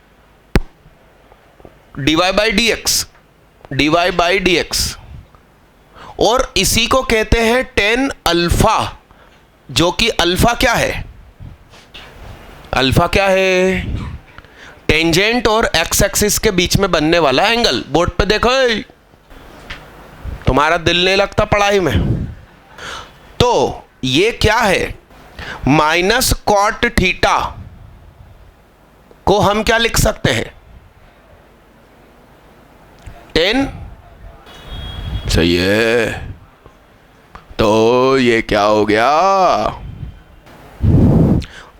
dy/dx, और इसी को कहते हैं tan अल्फा, जो कि अल्फा क्या है? अल्फा क्या है? टेंजेंट और एक्स एक्सिस के बीच में बनने वाला एंगल। बोर्ड पे देखो, तुम्हारा दिल नहीं लगता पढ़ाई में। तो ये क्या है? माइनस कॉट थीटा को हम क्या लिख सकते हैं? 10। सही है। तो ये क्या हो गया?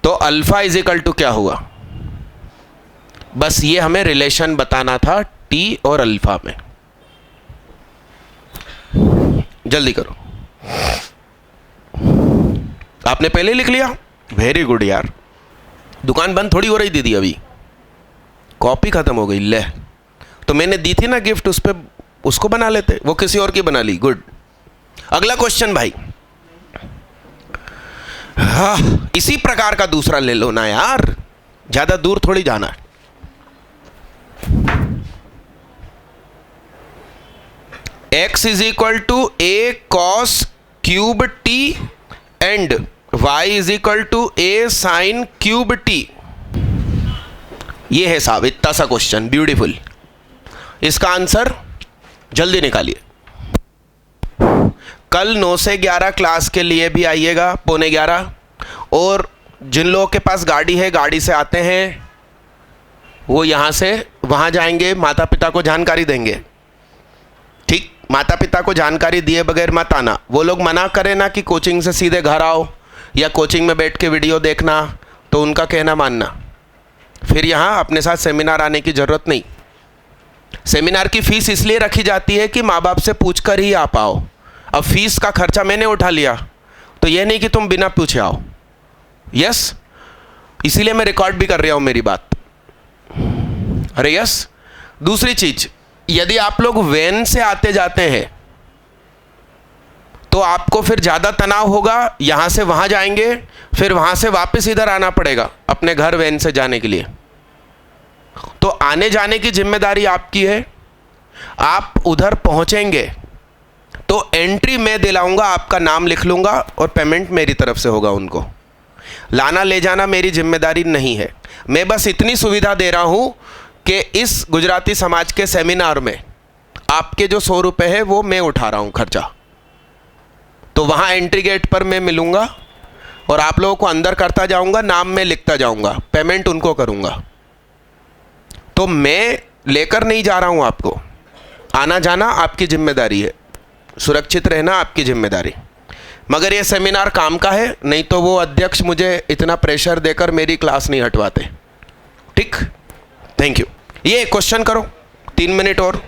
तो अल्फा इज इक्वल टू क्या हुआ? बस ये हमें रिलेशन बताना था टी और अल्फा में। जल्दी करो, आपने पहले लिख लिया, वेरी गुड यार। दुकान बंद थोड़ी हो रही दीदी, अभी कॉपी खत्म हो गई। ले, तो मैंने दी थी ना गिफ्ट, उस पे उसको बना लेते, वो किसी और की बना ली। गुड। अगला क्वेश्चन भाई, इसी प्रकार का दूसरा ले लो ना यार, ज्यादा दूर थोड़ी जाना है। x is equal to a cos cube t and y is equal to a sin cube t। ये है साहब इतना सा क्वेश्चन, ब्यूटीफुल। इसका आंसर जल्दी निकालिए। कल 9 से 11 क्लास के लिए भी आइएगा, 11:15। और जिन लोगों के पास गाड़ी है, गाड़ी से आते हैं, वो यहाँ से वहाँ जाएंगे, माता पिता को जानकारी देंगे। ठीक, माता पिता को जानकारी दिए बगैर मत आना। वो लोग मना करें ना कि कोचिंग से सीधे घर आओ या कोचिंग में बैठ के वीडियो देखना, तो उनका कहना मानना। फिर यहाँ अपने साथ सेमिनार आने की ज़रूरत नहीं। सेमिनार की फ़ीस इसलिए रखी जाती है कि माँ बाप से पूछ कर ही आ पाओ। अब फीस का खर्चा मैंने उठा लिया, तो ये नहीं कि तुम बिना पूछे आओ। यस, इसीलिए मैं रिकॉर्ड भी कर रहा हूँ मेरी बात। अरे यस। दूसरी चीज, यदि आप लोग वैन से आते जाते हैं तो आपको फिर ज़्यादा तनाव होगा। यहाँ से वहाँ जाएंगे, फिर वहाँ से वापस इधर आना पड़ेगा अपने घर वैन से जाने के लिए। तो आने जाने की जिम्मेदारी आपकी है। आप उधर पहुँचेंगे तो एंट्री मैं दिलाऊंगा, आपका नाम लिख लूँगा और पेमेंट मेरी तरफ से होगा। उनको लाना ले जाना मेरी जिम्मेदारी नहीं है। मैं बस इतनी सुविधा दे रहा हूँ कि इस गुजराती समाज के सेमिनार में आपके जो 100 रुपये है वो मैं उठा रहा हूँ खर्चा। तो वहाँ एंट्री गेट पर मैं मिलूँगा और आप लोगों को अंदर करता जाऊँगा, नाम मैं लिखता जाऊँगा, पेमेंट उनको करूँगा। तो मैं लेकर नहीं जा रहा हूँ आपको, आना जाना आपकी जिम्मेदारी है, सुरक्षित रहना आपकी जिम्मेदारी। मगर ये सेमिनार काम का है, नहीं तो वो अध्यक्ष मुझे इतना प्रेशर देकर मेरी क्लास नहीं हटवाते। ठीक, थैंक यू। ये क्वेश्चन करो 3 मिनट और।